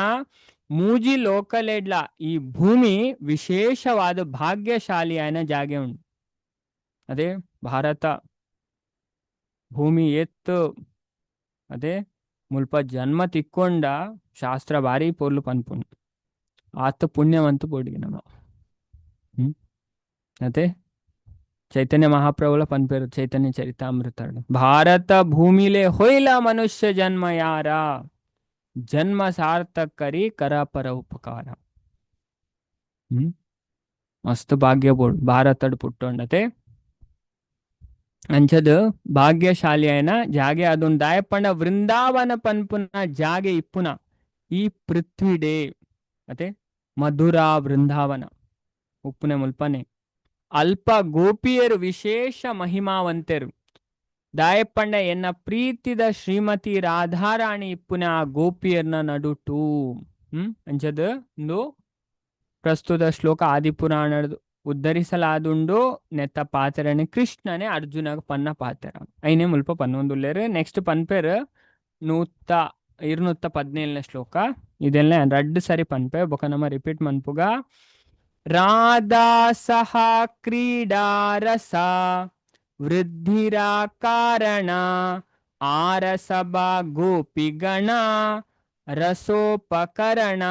ಮೂಜಿ ಲೋಕಲೆಡ್ಲ ಈ ಭೂಮಿ ವಿಶೇಷವಾದ ಭಾಗ್ಯಶಾಲಿಯಾನ ಜಾಗೆ ಉಂಟು. ಅದೇ ಭಾರತ ಭೂಮಿ ಎತ್ತು ಅದೇ ಮುಲ್ಪ ಜನ್ಮ ತಿಕ್ಕೊಂಡ ಶಾಸ್ತ್ರ ಬಾರಿ ಪೋರ್ಲು ಪನ್ಪುಂಡು ಆತ ಪುಣ್ಯವಂತು ಬೋಡಿಗೆ ನಮ್ಮ ಅದೇ ಚೈತನ್ಯ ಮಹಾಪ್ರಭುಲ ಪನ್ಪೇರು ಚೈತನ್ಯ ಚರಿತಾಮೃತ ಭಾರತ ಭೂಮಿಲೆ ಹೊಯ್ಲ ಮನುಷ್ಯ ಜನ್ಮ ಯಾರ ಜನ್ಮ ಸಾರ್ಥಕ್ ಕರಿ ಕರ ಪರ ಉಪಕಾರ. ಮಸ್ತ್ ಭಾಗ್ಯ ಬೋಡ್ ಭಾರತಡ್ ಪುಟ್ಟೊಂಡತೆ ಅಂಚದ ಭಾಗ್ಯಶಾಲಿ అయిన ಜಾಗೆ ಅದೊಂದು ದಾಯಪಂಡ ವೃಂದಾವನ ಪನ್ಪುನ ಜಾಗೆ ಇಪ್ಪುನ ಈ ಪೃಥ್ವಿಡೇ ಅತೆ ಮಧುರಾ ವೃಂದಾವನ ಉಪ್ಪುನೆ ಮುಲ್ಪನೆ ಅಲ್ಪ ಗೋಪಿಯರು ವಿಶೇಷ ಮಹಿಮಾವಂತೆರು ದಾಯಪಂಡ ಎನ್ನ ಪ್ರೀತಿದ ಶ್ರೀಮತಿ ರಾಧಾರಾಣಿ ಇಪ್ಪುನ ಆ ಗೋಪಿಯರ್ನ ನಡುಟು. ಅಂಚದ ಒಂದು ಪ್ರಸ್ತುತ ಶ್ಲೋಕ ಆದಿಪುರಾಣದ ಉದ್ಧರಿಸಲಾದುಂಡು ನೆತ್ತ ಪಾತ್ರನೆ ಕೃಷ್ಣನೇ ಅರ್ಜುನಗ ಪನ್ನ ಪಾತ್ರ ಐನೇ ಮುಲ್ಪ ಪನ್ನೊಂದುಲ್ಲೇರು. ನೆಕ್ಸ್ಟ್ ಪನ್ಪೇರು 217ನೇ ಶ್ಲೋಕ. ಇದೆಲ್ಲ ರಡ್ಡು ಸರಿ ಪನ್ಪೆ ಬೊಕ ನಮ್ಮ ರಿಪೀಟ್ ಮನ್ಪುಗ. ರಾಧಾ ಸಹ ಕ್ರೀಡಾ ರಸ ವೃದ್ಧಿರಾ ಕಾರಣ ಆರಸಭ ಗೋಪಿಗಣ ರಸೋಪಕರಣ.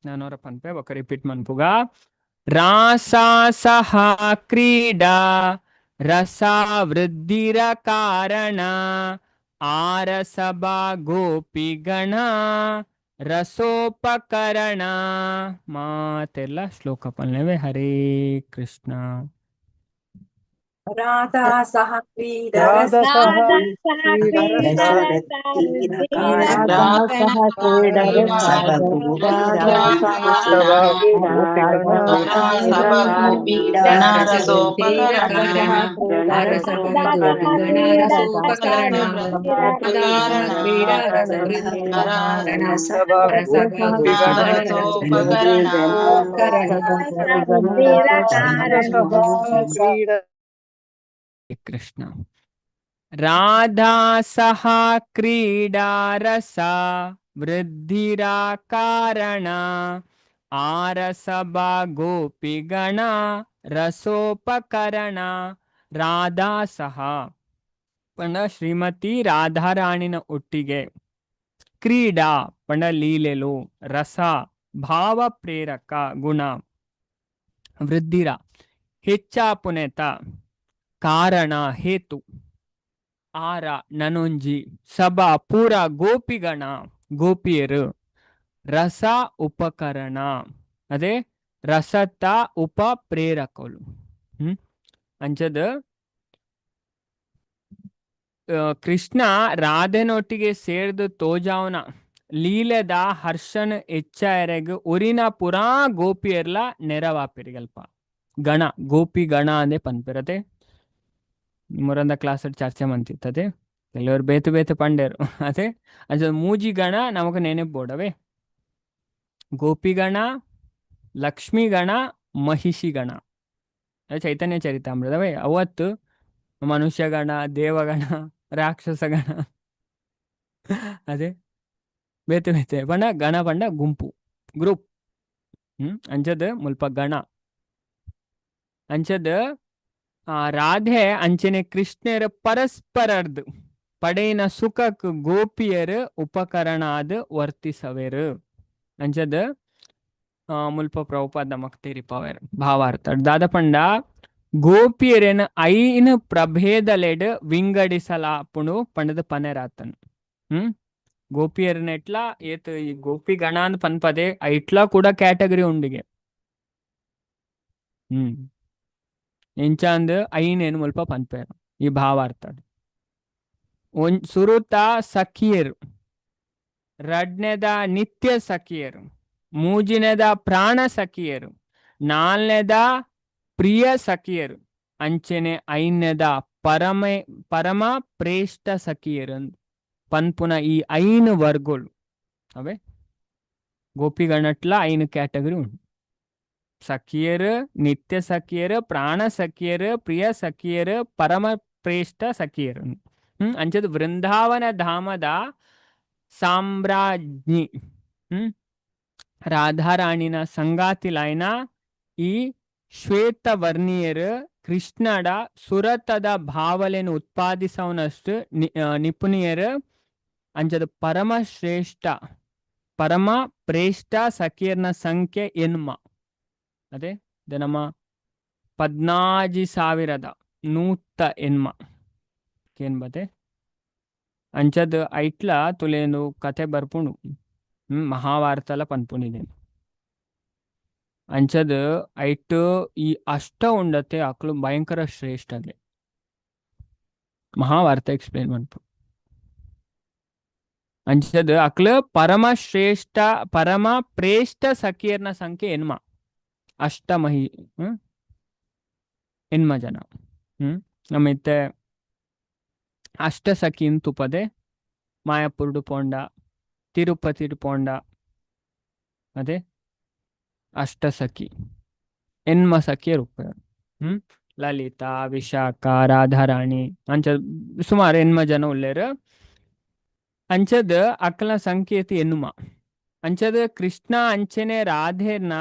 ನಾನೋರ ಪನ್ಪೆ ಬೊಕ ರಿಪೀಟ್ ಮನ್ಪುಗ. ರಾಸಾ ಸಹ ಕ್ರೀಡಾ ರಸ ವೃದ್ಧಿರ ಕಾರಣ ಆರಸಭ ಗೋಪಿಗಣ ರಸೋಪಕರಣ. ಮಾತೆಲ್ಲ ಶ್ಲೋಕ ಪಲ್ಲೆವೆ. ಹರೇ ಕೃಷ್ಣ. ರಾಧಾ ಸಹ ಕ್ರೀಡಾ ರಾಧಾ ಸಹ ಕೃಷ್ಣ. ರಾಧಾ ಸಹ ಕ್ರೀಡಾ ರಸ ವೃದ್ಧಿರ ಕಾರಣ ಆರಸಭ ಗೋಪಿಗಣ ರಸೋಪಕರಣ. ರಾಧಾ ಸಹ ಪಂಡ ಶ್ರೀಮತಿ ರಾಧಾರಾಣಿನ ಒಟ್ಟಿಗೆ, ಕ್ರೀಡಾ ಪಂಡ ಲೀಲೆಲು, ರಸ ಭಾವ ಪ್ರೇರಕ ಗುಣ, ವೃದ್ಧಿರ ಹೆಚ್ಚಾಪುನೆತ ಕಾರಣ ಹೇತು, ಆರ ನನೊಂಜಿ ಸಭಾ ಪೂರ ಗೋಪಿಗಣ ಗೋಪಿಯರು, ರಸ ಉಪಕರಣ ಅದೇ ರಸತ ಉಪ ಪ್ರೇರಕಲು. ಅಂಚದ ಕೃಷ್ಣ ರಾಧೆನೊಟ್ಟಿಗೆ ಸೇರ್ದು ತೋಜಾವನ ಲೀಲೆದ ಹರ್ಷನ್ ಎಚ್ಚ ಎರೆಗ್ ಒರಿನ ಪುರಾ ಗೋಪಿಯರ್ಲ ನೆರವಾಪಿರಿಗಲ್ಪ ಗಣ ಗೋಪಿ ಗಣ ಅಂದೆ ಪನ್ಪಿರತೆ. ನಿಮ್ಮರಂದ ಕ್ಲಾಸ್ ಚರ್ಚೆ ಮಂತಿತ್ತತೆ ಕೆಲವರು ಬೇತು ಬೇತು ಪಂಡೇರು ಅದೇ ಅದು ಮೂಜಿ ಗಣ ನಮಗ ನೆನಪೋಡವೆ. ಗೋಪಿಗಣ, ಲಕ್ಷ್ಮೀಗಣ, ಮಹಿಷಿಗಣ. ಚೈತನ್ಯ ಚರಿತಾಮೃತವೇ ಅವತ್ತು ಮನುಷ್ಯಗಣ, ದೇವಗಣ, ರಾಕ್ಷಸಗಣ ಅದೇ ಬೇತೆ ಬೇತೆ ಪಂಡ ಗಣ ಪಂಡ ಗುಂಪು ಗ್ರೂಪ್. ಅಂಚದ ಮುಲ್ಪ ಗಣ ಅಂಚದ ರಾಧೆ ಅಂಚನೆ ಕೃಷ್ಣರ ಪರಸ್ಪರರ್ದು ಪಡೆಯಿನ ಸುಖಕ್ ಗೋಪಿಯರು ಉಪಕರಣಾದ ವರ್ತಿಸವೇರು ಅಂಚದ ಮುಲ್ಪ ಪ್ರಭುಪಾದ ನಮಕ್ ತೆರಿಪವೇರ್ ಭಾವಾರ್ಥ ದಾದಪಂಡ ಗೋಪಿಯರೇನ ಐನ್ ಪ್ರಭೇದಲೆಡ್ ವಿಂಗಡಿಸಲಾಪುಣು ಪಂಡದ ಪನೆರಾತನ್ ಗೋಪಿಯರನ್ನ ಎಟ್లా ಏತ್ ಈ ಗೋಪಿ ಗಣ ಅಂತ ಪನ್ಪದೆ ಇಟ್లా ಕೂಡ ಕ್ಯಾಟಗರಿ ಉಂಡಿಗೆ ಎಂಚಾಂದ್ ಐನೇನು ಮುಲ್ಪ ಪನ್ಪೇರು ಈ ಭಾವಾರ್ಥ ಸುರುತ ಸಖಿಯರು ರಡ್ನೆದ ನಿತ್ಯ ಸಖಿಯರು ಮೂಜಿನೆದ ಪ್ರಾಣ ಸಖಿಯರು ನಾಲ್ನೆದ ಪ್ರಿಯ ಸಖಿಯರು ಅಂಚೆನೆ ಐನ್ನೆದ ಪರಮ ಪ್ರೇಷ್ಠ ಸಖಿಯರು ಪನ್ಪುನ ಈ ಐನು ವರ್ಗಗಳು ಅವೇ ಗೋಪಿಗಣಟ್ಲ ಐನು ಕ್ಯಾಟಗರಿ ಉಂಟು ಸಖಿಯರು ನಿತ್ಯ ಸಖಿಯರು ಪ್ರಾಣ ಸಖಿಯರು ಪ್ರಿಯ ಸಖಿಯರು ಪರಮ ಪ್ರೇಷ್ಠ ಸಖಿಯರು ಅಂಚದ ವೃಂದಾವನ ಧಾಮದ ಸಾಮ್ರಾಜ್ಞಿ ರಾಧಾರಾಣಿನ ಸಂಗಾತಿಲಾಯ್ನ ಈ ಶ್ವೇತವರ್ಣೀಯರು ಕೃಷ್ಣಡ ಸುರತದ ಭಾವಲೆಯನ್ನು ಉತ್ಪಾದಿಸವನಷ್ಟು ನಿಪುಣಿಯರು ಅಂಚದ ಪರಮ ಪ್ರೇಷ್ಠ ಸಖಿಯರ್ನ ಸಂಖ್ಯೆ ಎನ್ಮ ಅದೇ ನಮ್ಮ 14,100 ಎನ್ಮ ಏನ್ ಬತೆ ಅಂಚದ್ ಐಟ್ಲ ತುಲೇನು ಕಥೆ ಬರ್ಪುಣು ಮಹಾಭಾರತಲ ಪನ್ಪುಣಿದೆ ಅಂಚದ್ ಐಟ್ ಈ ಅಷ್ಟ ಉಂಡತೆ ಅಕ್ಲು ಭಯಂಕರ ಶ್ರೇಷ್ಠಗೆ ಮಹಾಭಾರತ ಎಕ್ಸ್ಪ್ಲೇನ್ ಮಾಡ್ಪು ಅಂಚದ್ ಅಕ್ಲು ಪರಮ ಪ್ರೇಷ್ಠ ಸಖಿಯರ್ನ ಸಂಖ್ಯೆ ಎನ್ಮ ಅಷ್ಟಮಹಿ ಎನ್ಮ ಜನ ನಮಿತ್ತೆ ಅಷ್ಟ ಸಖಿನ್ ತುಪದೆ ಮಾಯಾಪುರ್ಡು ಪೋಂಡ ತಿರುಪತಿ ಪೋಂಡ ಅದೇ ಅಷ್ಟ ಸಖಿ ಎನ್ಮ ಸಖಿಯರು ಲಲಿತಾ ವಿಶಾಖ ರಾಧಾರಾಣಿ ಅಂಚ ಸುಮಾರು ಎನ್ಮ ಜನ ಉಳ್ಳೇರು ಅಂಚದ ಅಕ್ಲ ಸಂಕೇತಿ ಎನ್ನುಮ ಅಂಚದ ಕೃಷ್ಣ ಅಂಚನೆ ರಾಧೆರ್ನ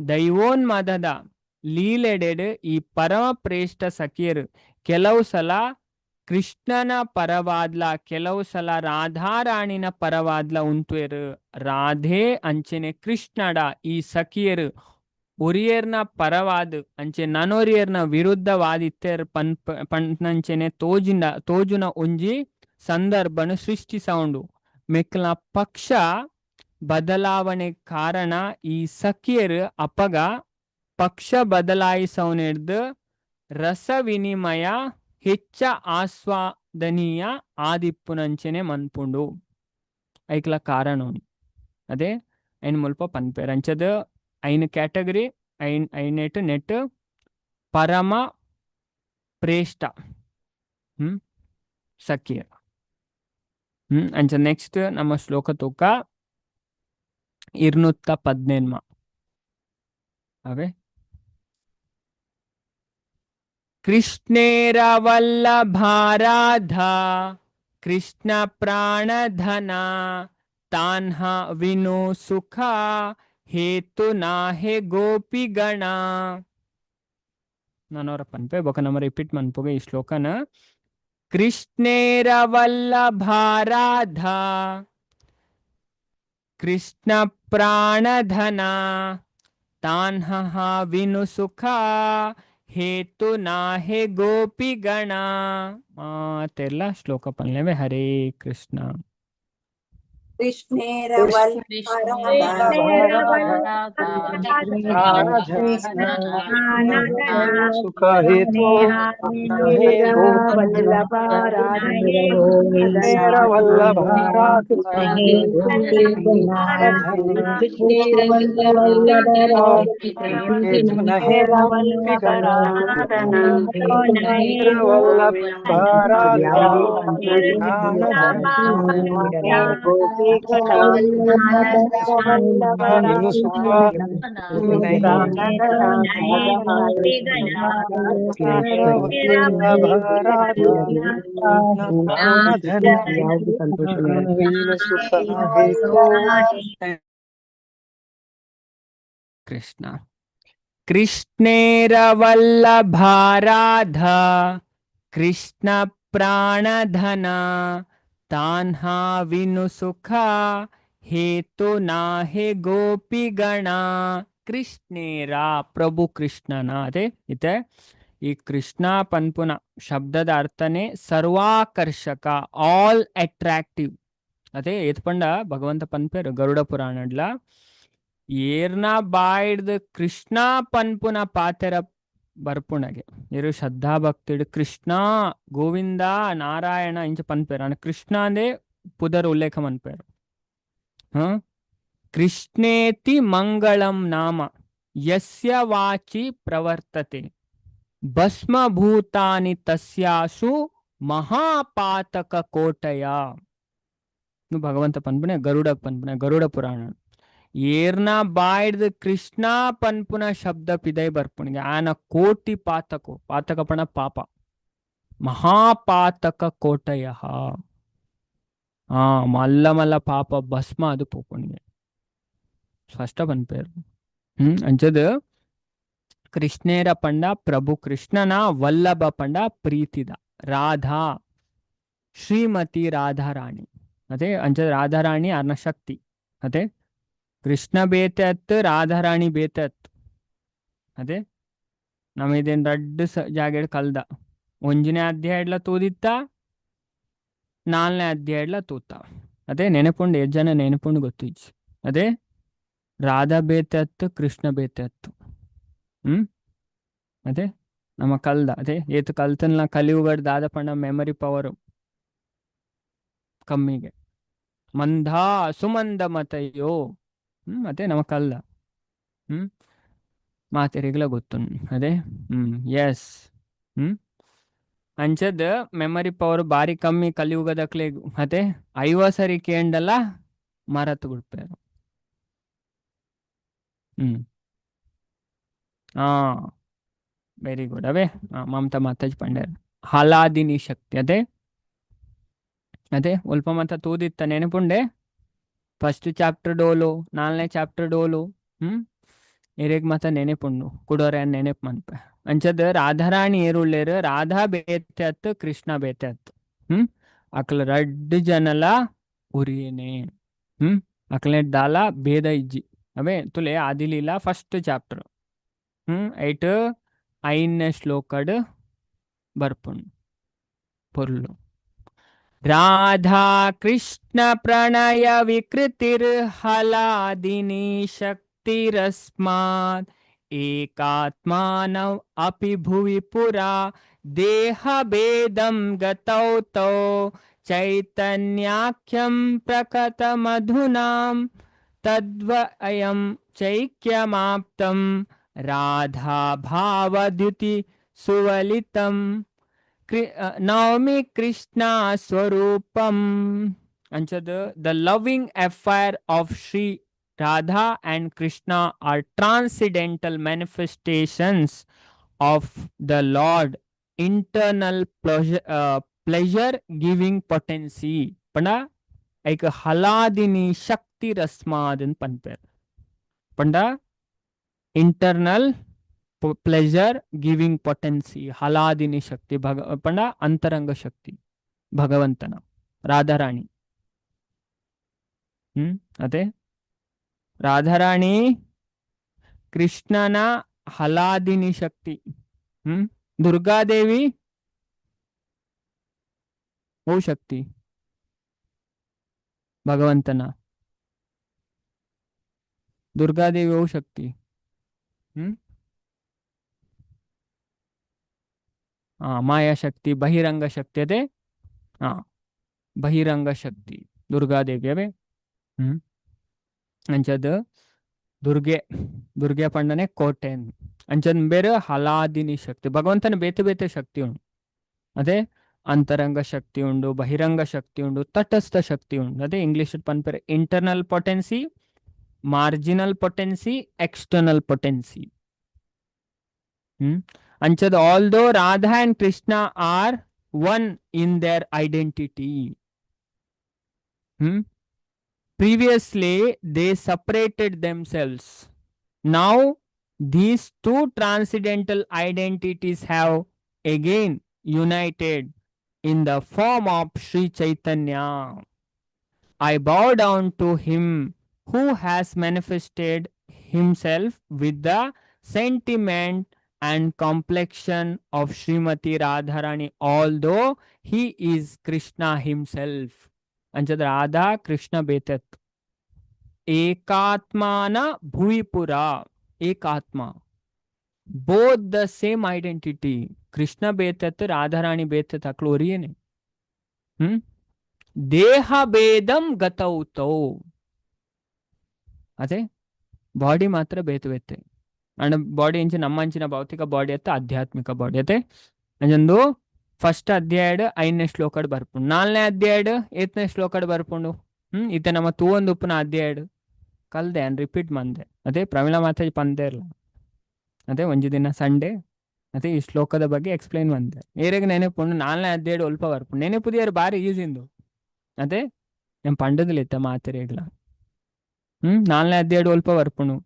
ದೈವೋನ್ಮದದ ಲೀಲೆಡೆಡ್ ಈ ಪರಮ ಪ್ರೇಷ್ಠ ಸಖಿಯರು ಕೆಲವು ಸಲ ಕೃಷ್ಣನ ಪರವಾದ್ಲ ಕೆಲವು ಸಲ ರಾಧಾರಾಣಿನ ಪರವಾದ್ಲ ಉಂಟುವೆರು ರಾಧೆ ಅಂಚೆನೆ ಕೃಷ್ಣಡ ಈ ಸಖಿಯರು ಒರಿಯರ್ನ ಪರವಾದ ಅಂಚೆ ನನೊರಿಯರ್ನ ವಿರುದ್ಧವಾದಿತ್ಯರ್ ಪಂಚನೆ ತೋಜುನ ಒಂಜಿ ಸಂದರ್ಭನು ಸೃಷ್ಟಿಸೌಂಡು ಮೆಕ್ಲ ಪಕ್ಷ ಬದಲಾವಣೆ ಕಾರಣ ಈ ಸಖಿಯರು ಅಪಗ ಪಕ್ಷ ಬದಲಾಯಿಸವನೆಡ್ದು ರಸ ವಿನಿಮಯ ಹೆಚ್ಚ ಆಸ್ವಾದನೀಯ ಆದಿಪ್ಪುನಂಚನೆ ಮನ್ಪುಂಡು ಐಕ್ಲ ಕಾರಣ ಅದೇ ಐನ್ ಮುಲ್ಪ ಪನ್ಪೇರ್ ಅಂಚದ ಐನ್ ಕ್ಯಾಟಗರಿ ಐನೆಟ್ ನೆಟ್ ಪರಮ ಪ್ರೇಷ್ಠ ಸಖಿಯರ್ ಅಂಚ ನೆಕ್ಸ್ಟ್ ನಮ್ಮ ಶ್ಲೋಕ ತೂಕ 218 ಅವೇ ಕೃಷ್ಣೇರ ವಲ್ಲಭಾರಾಧ ಕೃಷ್ಣ ಪ್ರಾಣಧನ ತಾನ್ಹ ವಿನು ಸುಖ ಹೇತು ನಾಹೆ ಗೋಪಿಗಣ ನಾನವರ ಪನ್ಪೆ ಬೊಕ ನಮ್ಮ ರಿಪೀಟ್ ಮನ್ಪುಗೆ ಈ ಶ್ಲೋಕನ ಕೃಷ್ಣೇರ ವಲ್ಲಭಾರಾಧ ಕೃಷ್ಣ ಪ್ರಾಣಧನ ತಾನ್ಹ ವಿನು ಸುಖ ಹೇತು ನಾಹೆ ಗೋಪಿಗಣ ಮಾತೆಲ್ಲ ಶ್ಲೋಕ ಪಲ್ಲೆವೆ ಹರೇ ಕೃಷ್ಣ ಕೃಷ್ಣೇರ ಸುಖ ಹೇತು ಕೃಷ್ಣ ಕೃಷ್ಣೇರ ವಲ್ಲಭಾರಾಧ ಕೃಷ್ಣ ಪ್ರಾಣಧನ ತಾನ್ಹಾ ವಿನು ಸುಖ ಹೇತು ನಾಹೆ ಗೋಪಿಗಣ ಕೃಷ್ಣೇರ ಪ್ರಭು ಕೃಷ್ಣನ ಅದೇ ಇದೆ ಈ ಕೃಷ್ಣ ಪನ್ಪುನ ಶಬ್ದದ ಅರ್ಥನೇ ಸರ್ವಾಕರ್ಷಕ ಆಲ್ ಅಟ್ರಾಕ್ಟಿವ್ ಅದೇ ಏತ್ಪಂಡ ಭಗವಂತ ಪನ್ಪೇರು ಗರುಡ ಪುರಾಣಡ್ಲ ಏರ್ನ ಬಾಯ್ಡ್ ಕೃಷ್ಣ ಪನ್ಪುನ ಪಾತೆರ ಬರ್ಪುಣಗೆ ಇರು ಶ್ರದ್ಧಾ ಭಕ್ತಿಡ್ ಕೃಷ್ಣ ಗೋವಿಂದ ನಾರಾಯಣ ಇಂಚ ಪನ್ಪೇರು ಅಣ್ಣ ಕೃಷ್ಣ ಅಂದೇ ಪುದರ್ ಉಲ್ಲೇಖ ಮನ್ಪೇರು ಕೃಷ್ಣೇತಿ ಮಂಗಳಂ ನಾಮ ಯಸ್ಯ ವಾಚಿ ಪ್ರವರ್ತತೆ ಭಸ್ಮಭೂತಾನಿ ತಸ್ಯಾಸು ಮಹಾಪಾತಕ ಕೋಟಯ ಭಗವಂತ ಪನ್ಪುನೆ ಗರುಡ ಪನ್ಪುನೆ ಗರುಡ ಪುರಾಣ ಏರ್ನ ಬಾಯ್ಡ್ ಕೃಷ್ಣ ಪನ್ಪುನ ಶಬ್ದ ಪಿದೈ ಬರ್ಪುಣಿಗೆ ಆನ ಕೋಟಿ ಪಾತಕೋ ಪಾತಕ ಪಣ ಪಾಪ ಮಹಾಪಾತಕ ಕೋಟಯ ಮಲ್ಲ ಮಲ್ಲ ಪಾಪ ಭಸ್ಮ ಅದು ಪೋಪುಣಿಗೆ ಸ್ಪಷ್ಟ ಪನ್ಪೇರು ಅಂಚದ ಕೃಷ್ಣೇರ ಪಂಡ ಪ್ರಭು ಕೃಷ್ಣನ ವಲ್ಲಭ ಪಂಡ ಪ್ರೀತಿದ ರಾಧಾ ಶ್ರೀಮತಿ ರಾಧಾರಾಣಿ ಅದೇ ಅಂಚದ ರಾಧಾರಾಣಿ ಅರ್ನ ಶಕ್ತಿ ಅದೇ ಕೃಷ್ಣ ಬೇತೆತ್ ರಾಧಾರಾಣಿ ಬೇತೆತ್ ಅದೇ ನಮಿದೇನ್ ರಡ್ಡು ಜಾಗೆಡ್ ಕಲ್ದ ಒಂಜನೇ ಅಧ್ಯಾಯಡ್ಲ ತೂದಿತ್ತ 4ನೇ ಅಧ್ಯಾಯಡ್ಲ ತೂತ ಅದೇ ನೆನಪುಂಡು ಜನ ನೆನಪುಂಡು ಗೊತ್ತಿಜ್ಜಿ ಅದೇ ರಾಧಾ ಬೇತೆತ್ ಕೃಷ್ಣ ಬೇತೆತ್ ಅದೇ ನಮ್ಮ ಕಲ್ದ ಅದೇ ಏತು ಕಲ್ತನ್ಲ ಕಲಿಯುಗಡ್ ದಾದ ಪಂಡ ಮೆಮರಿ ಪವರ್ ಕಮ್ಮಿಗೆ ಮಂದ ಸುಮಂದ ಮತಯ್ಯೋ ಅದೇ ನಮ್ಮ ಕಲ್ದ ಮಾತೆರಿಗ್ಲ ಗೊತ್ತು ಅದೇ ಎಸ್ ಅಂಚದ ಮೆಮರಿ ಪವರ್ ಬಾರಿ ಕಮ್ಮಿ ಕಲಿಯುಗದಕ್ಲೆ ಅದೇ 50 ಸರಿ ಕೇಂಡಲ್ಲ ಮರತು ಬಿಡ್ಪೇರು ವೆರಿ ಗುಡ್ ಅವೇ ಮಮತಾ ಮಾತಾಜ್ ಪಂಡೇರ್ ಹಲಾದಿನಿ ಶಕ್ತಿ ಅದೇ ಅದೇ ಉಲ್ಪ ಮತ ತೂದಿತ್ತ ನೆನಪುಂಡೆ ಫಸ್ಟ್ ಚಾಪ್ಟರ್ ಡೋಲು 4ನೇ ಚಾಪ್ಟರ್ ಡೋಲು ಇರೇಗ್ ಮತ ನೆನೆಪುಂಡು ಕುಡೋರೆ ನೆನೆಪ್ ಮನ್ಪೆ ಅಂಚದ ರಾಧಾರಾಣಿ ಏರುಳ್ಳೇರು ರಾಧಾ ಬೇತೆತ್ತು ಕೃಷ್ಣ ಬೇತೆತ್ತು ಅಕ್ಲ ರಡ್ಡು ಜನಲ ಉರಿಯೇನೆ ಅಕ್ಲೆ ದಾಲ ಭೇದ ಇಜ್ಜಿ ಅವೇ ತುಲೆ ಆದಿಲಿಲ್ಲ ಫಸ್ಟ್ ಚಾಪ್ಟರ್ ಐಟ್ 5ನೇ ಶ್ಲೋಕಡ್ ಬರ್ಪುಂಡು ಪೊರ್ಲು ರಾಧಾ ಕೃಷ್ಣ ಪ್ರಣಯ ವಿಕೃತಿರ್ ಹಲಾದಿನಿ ಶಕ್ತಿರಸ್ಮಾತ್ ಏಕಾತ್ಮಾನವ್ ಅಪಿ ಭುವಿ ಪುರಾ ದೇಹ ಭೇದಂ ಗತೌ ತೌ ಚೈತನ್ಯಾಖ್ಯಂ ಪ್ರಕಟ ಮಧುನಾಂ ತದ್ವಯಂ ಚೈಕ್ಯಮಾಪ್ತಂ ರಾಧಾ ಭಾವದ್ಯುತಿ ಸುವಲಿತಂ ನವಮಿ ಕೃಷ್ಣ ಸ್ವರೂಪಂ ಅಂಚದ the loving affair of Shri Radha and Krishna are transcendental manifestations of the Lord internal pleasure giving potency. Panda ek haladini shakti rasmadin panper. Panda internal pleasure giving potency haladini shakti panda antaranga shakti Bhagavantana Radharani. Ate Radharani ಕೃಷ್ಣನ ಹಲಾದಿನಿ ಶಕ್ತಿ ದುರ್ಗಾದೇವಿ ಓ ಶಕ್ತಿ ಭಗವಂತನ ದುರ್ಗಾದೇವಿ ಓ ಶಕ್ತಿ ಮಾಯಾ ಶಕ್ತಿ ಬಹಿರಂಗ ಶಕ್ತಿ ಅದೇ ಬಹಿರಂಗ ಶಕ್ತಿ ದುರ್ಗಾದೇವಿ ಅವೇ ಅಂಚದ ದುರ್ಗೆ ಪಂಡನೆ ಕೋಟೆ ಅಂಚನ್ ಬೇರೆ ಹಲಾದಿನಿ ಶಕ್ತಿ ಭಗವಂತನ ಬೇತೆ ಬೇತೆ ಶಕ್ತಿ ಉಂಟು ಅದೇ ಅಂತರಂಗ ಶಕ್ತಿ ಉಂಡು ಬಹಿರಂಗ ಶಕ್ತಿ ಉಂಡು ತಟಸ್ಥ ಶಕ್ತಿ ಉಂಡು ಅದೇ ಇಂಗ್ಲಿಷ್ ಪನ್ಪೇರೆ internal potency marginal potency external potency ಅಂಚದ although Radha and Krishna are one in their identity previously they separated themselves. Now these two transcendental identities have again united in the form of Sri Chaitanya. I bow down to him who has manifested himself with the sentiment and complexion of Srimati Radharani, although he is Krishna himself. ಅಂಚದ ರಾಧಾ ಕೃಷ್ಣ ಬೇತತ್ ಏಕಾತ್ಮಾನ ಭೂಯಿಪುರ ಏಕಾತ್ಮ both the same identity. Krishna ಬೇತತ್ ರಾಧಾರಾಣಿ ಬೇತತ್ ಅಕ್ಳು ಒರಿಯೇನೆ ದೇಹ ಭೇದಂ ಗತೌತೌ ಅದೇ ಬಾಡಿ ಮಾತ್ರ ಬೇತು ಬೇತೆ ಅಂಡ್ ಬಾಡಿ ಇಂಚಿ ನಮ್ಮಂಚಿನ ಭೌತಿಕ ಬಾಡಿ ಅತ್ತ ಆಧ್ಯಾತ್ಮಿಕ ಬಾಡಿ ಅತೆ ಅಂಜಂದು ಫಸ್ಟ್ ಅಧ್ಯಾಯಡ್ 5ನೇ ಶ್ಲೋಕಡ್ ಬರ್ಪುಂಡು 4ನೇ ಅಧ್ಯಾಯಡ್ 8ನೇ ಶ್ಲೋಕಡ್ ಬರ್ಪುಂಡು ಇತ್ತೆ ನಮ್ಮ ತೂವೊಂದು ಉಪ್ಪುನ ಅಧ್ಯಾಯಡ್ ಕಲ್ದೆ ಅನ್ ರಿಪೀಟ್ ಮಂದೆ ಅದೇ ಪ್ರಮಿಳಾ ಮಾತಾಜಿ ಪಂದೆ ಇರಲ್ಲ ಅದೇ ಒಂಜಿ ದಿನ ಸಂಡೇ ಅದೇ ಈ ಶ್ಲೋಕದ ಬಗ್ಗೆ ಎಕ್ಸ್ಪ್ಲೈನ್ ಬಂದೆ ಏರೆಗೆ ನೆನಪುಂಡು 4ನೇ ಅಧ್ಯಾಯಡ್ ಒಲ್ಪ ಬರ್ಪುಂಡು ನೆನಪುದಿಯರು ಬಾರಿ ಈಸಿಂದು ಅದೇ ನಾನು ಪಂಡದಲ್ಲಿತ್ತ ಮಾತಿರೇಗ್ಲ 4ನೇ ಅಧ್ಯಾಯಡ್ ಒಲ್ಪ ಬರ್ಪುಂಡು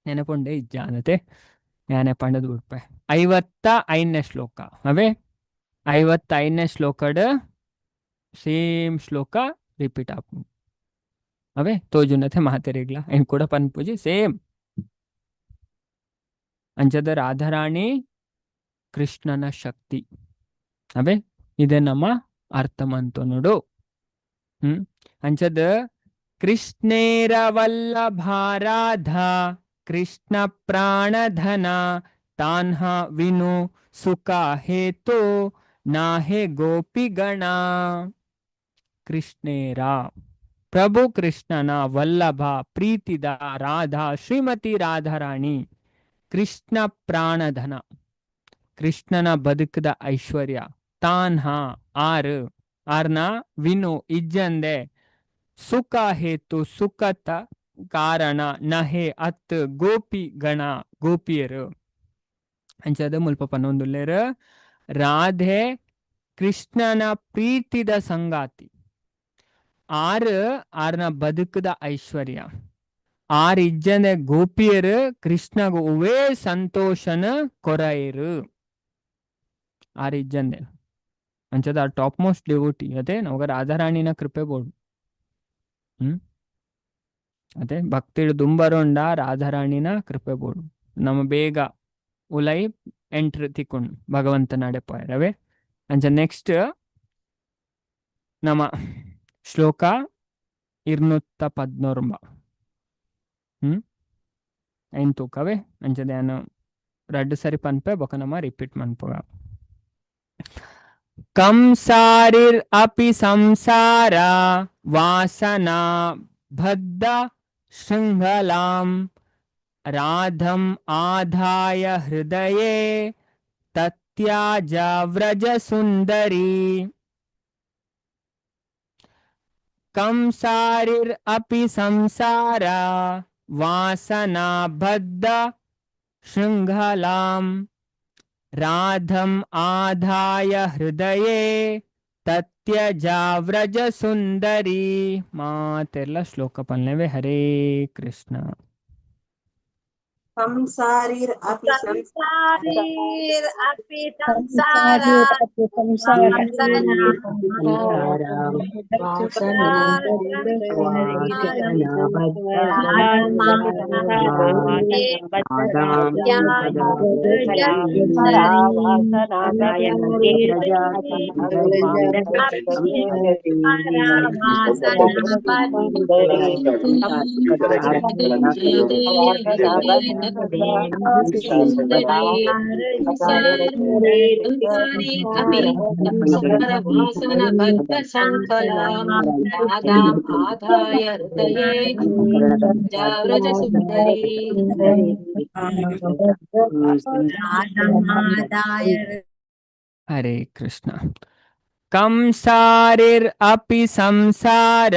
ನೆನಪುಂಡೆ ಇಜ್ಜಾನತೆ ಯಾನೆ ಪಂಡದ ಬಿಡ್ಪೆ 55ನೇ ಶ್ಲೋಕ ಅವೇ 55ನೇ ಶ್ಲೋಕಡ್ ಸೇಮ್ ಶ್ಲೋಕ ರಿಪೀಟ್ ಆಪುಂಡು ಅವೇ ತೋಜುನತೆ ಮಾತಿರೇಗ್ಲ ಏನು ಕೂಡ ಪನ್ಪುಜಿ ಸೇಮ್ ಅಂಚದ ರಾಧಾರಾಣಿ ಕೃಷ್ಣನ ಶಕ್ತಿ ಅವೇ ಇದೇ ನಮ್ಮ ಅರ್ಥ ಮಂತು ನೋಡು ಅಂಚದ ಕೃಷ್ಣೇರ ವಲ್ಲಭಾರಾಧ ಕೃಷ್ಣ ಪ್ರಾಣಧನ ತಾನ್ಹ ವಿನು ಸುಖ ಹೇತು ನಾಹೆ ಗೋಪಿಗಣ ಕೃಷ್ಣೇರ ಪ್ರಭು ಕೃಷ್ಣನ ವಲ್ಲಭ ಪ್ರೀತಿದ ರಾಧಾ ಶ್ರೀಮತಿ ರಾಧಾರಾಣಿ ಕೃಷ್ಣ ಪ್ರಾಣಧನ ಕೃಷ್ಣನ ಬದುಕದ ಐಶ್ವರ್ಯ ತಾನ್ಹ ಆರ್ನ ವಿನು ಇಜ್ಜಂದೆ ಸುಖ ಹೇತು ಸುಖತ ಕಾರಣ ನಹೆ ಅತ್ ಗೋಪಿ ಗಣ ಗೋಪಿಯರು ಅಂಚದ ಮುಲ್ಪ ಪನ್ನೊಂದುಲ್ಲೇರು ರಾಧೆ ಕೃಷ್ಣನ ಪ್ರೀತಿದ ಸಂಗಾತಿ ಆರ್ನ ಬದುಕದ ಐಶ್ವರ್ಯ ಇಜ್ಜಂದೆ ಗೋಪಿಯರು ಕೃಷ್ಣಗ ಉವೇ ಸಂತೋಷನ ಕೊರೈರು ಇಜ್ಜಂದೆ ಅಂಚದ ಟಾಪ್ ಮೋಸ್ಟ್ ಡಿವೋಟಿ ಅದೇ ನಮಗ ರಾಧಾರಾಣಿನ ಕೃಪೆ ಬೋಡು ಅದೇ ಭಕ್ತಿಡು ದುಂಬರೊಂಡ ರಾಧಾರಾಣಿನ ಕೃಪೆ ಬೋಡು ನಮ್ಮ ಬೇಗ ಉಲೈ ಎಂಟ್ರ್ ತಿಕ್ಕೊಂಡು ಭಗವಂತ ನಡೆಪಾಯರವೇ ಅಂಚ ನೆಕ್ಸ್ಟ್ ನಮ್ಮ ಶ್ಲೋಕ 219 ಐನ್ ತೂಕವೇ ಅಂಚದ ನಾನು 2 ಸರಿ ಪನ್ಪೆ ಬೊಕ ನಮ್ಮ ರಿಪೀಟ್ ಮನ್ಪುಗ ಕಂಸಾರಿರ್ ಅಪಿ ಸಂಸಾರ ವಾಸನಾ ಬದ್ಧ ಶೃಂಗಲಾಂ ರಾಧಂ ಆಧಾಯ ಹೃದಯೇ ತತ್ಯಾಜ ವ್ರಜ ಸುಂದರಿ ಕಂಸಾರಿರ್ ಅಪಿ ಸಂಸಾರ ವಾಸನಾ ಬದ್ಧ ಶೃಂಗಲಾಂ ರಾಧಂ ಆಧಾಯ ಹೃದಯೇ ತತ್ಯಜ ವ್ರಜ ಸುಂದರಿ ಮಾತೆಲ್ಲ ಶ್ಲೋಕ ಪಲ್ಲೆವೆ ಹರೇ ಕೃಷ್ಣ ಸಂಸಾರಿರ್ ಅಪಿ ಹರೇ ಕೃಷ್ಣ ಕಂಸಾರಿರ್ ಅಪಿ ಸಂಸಾರ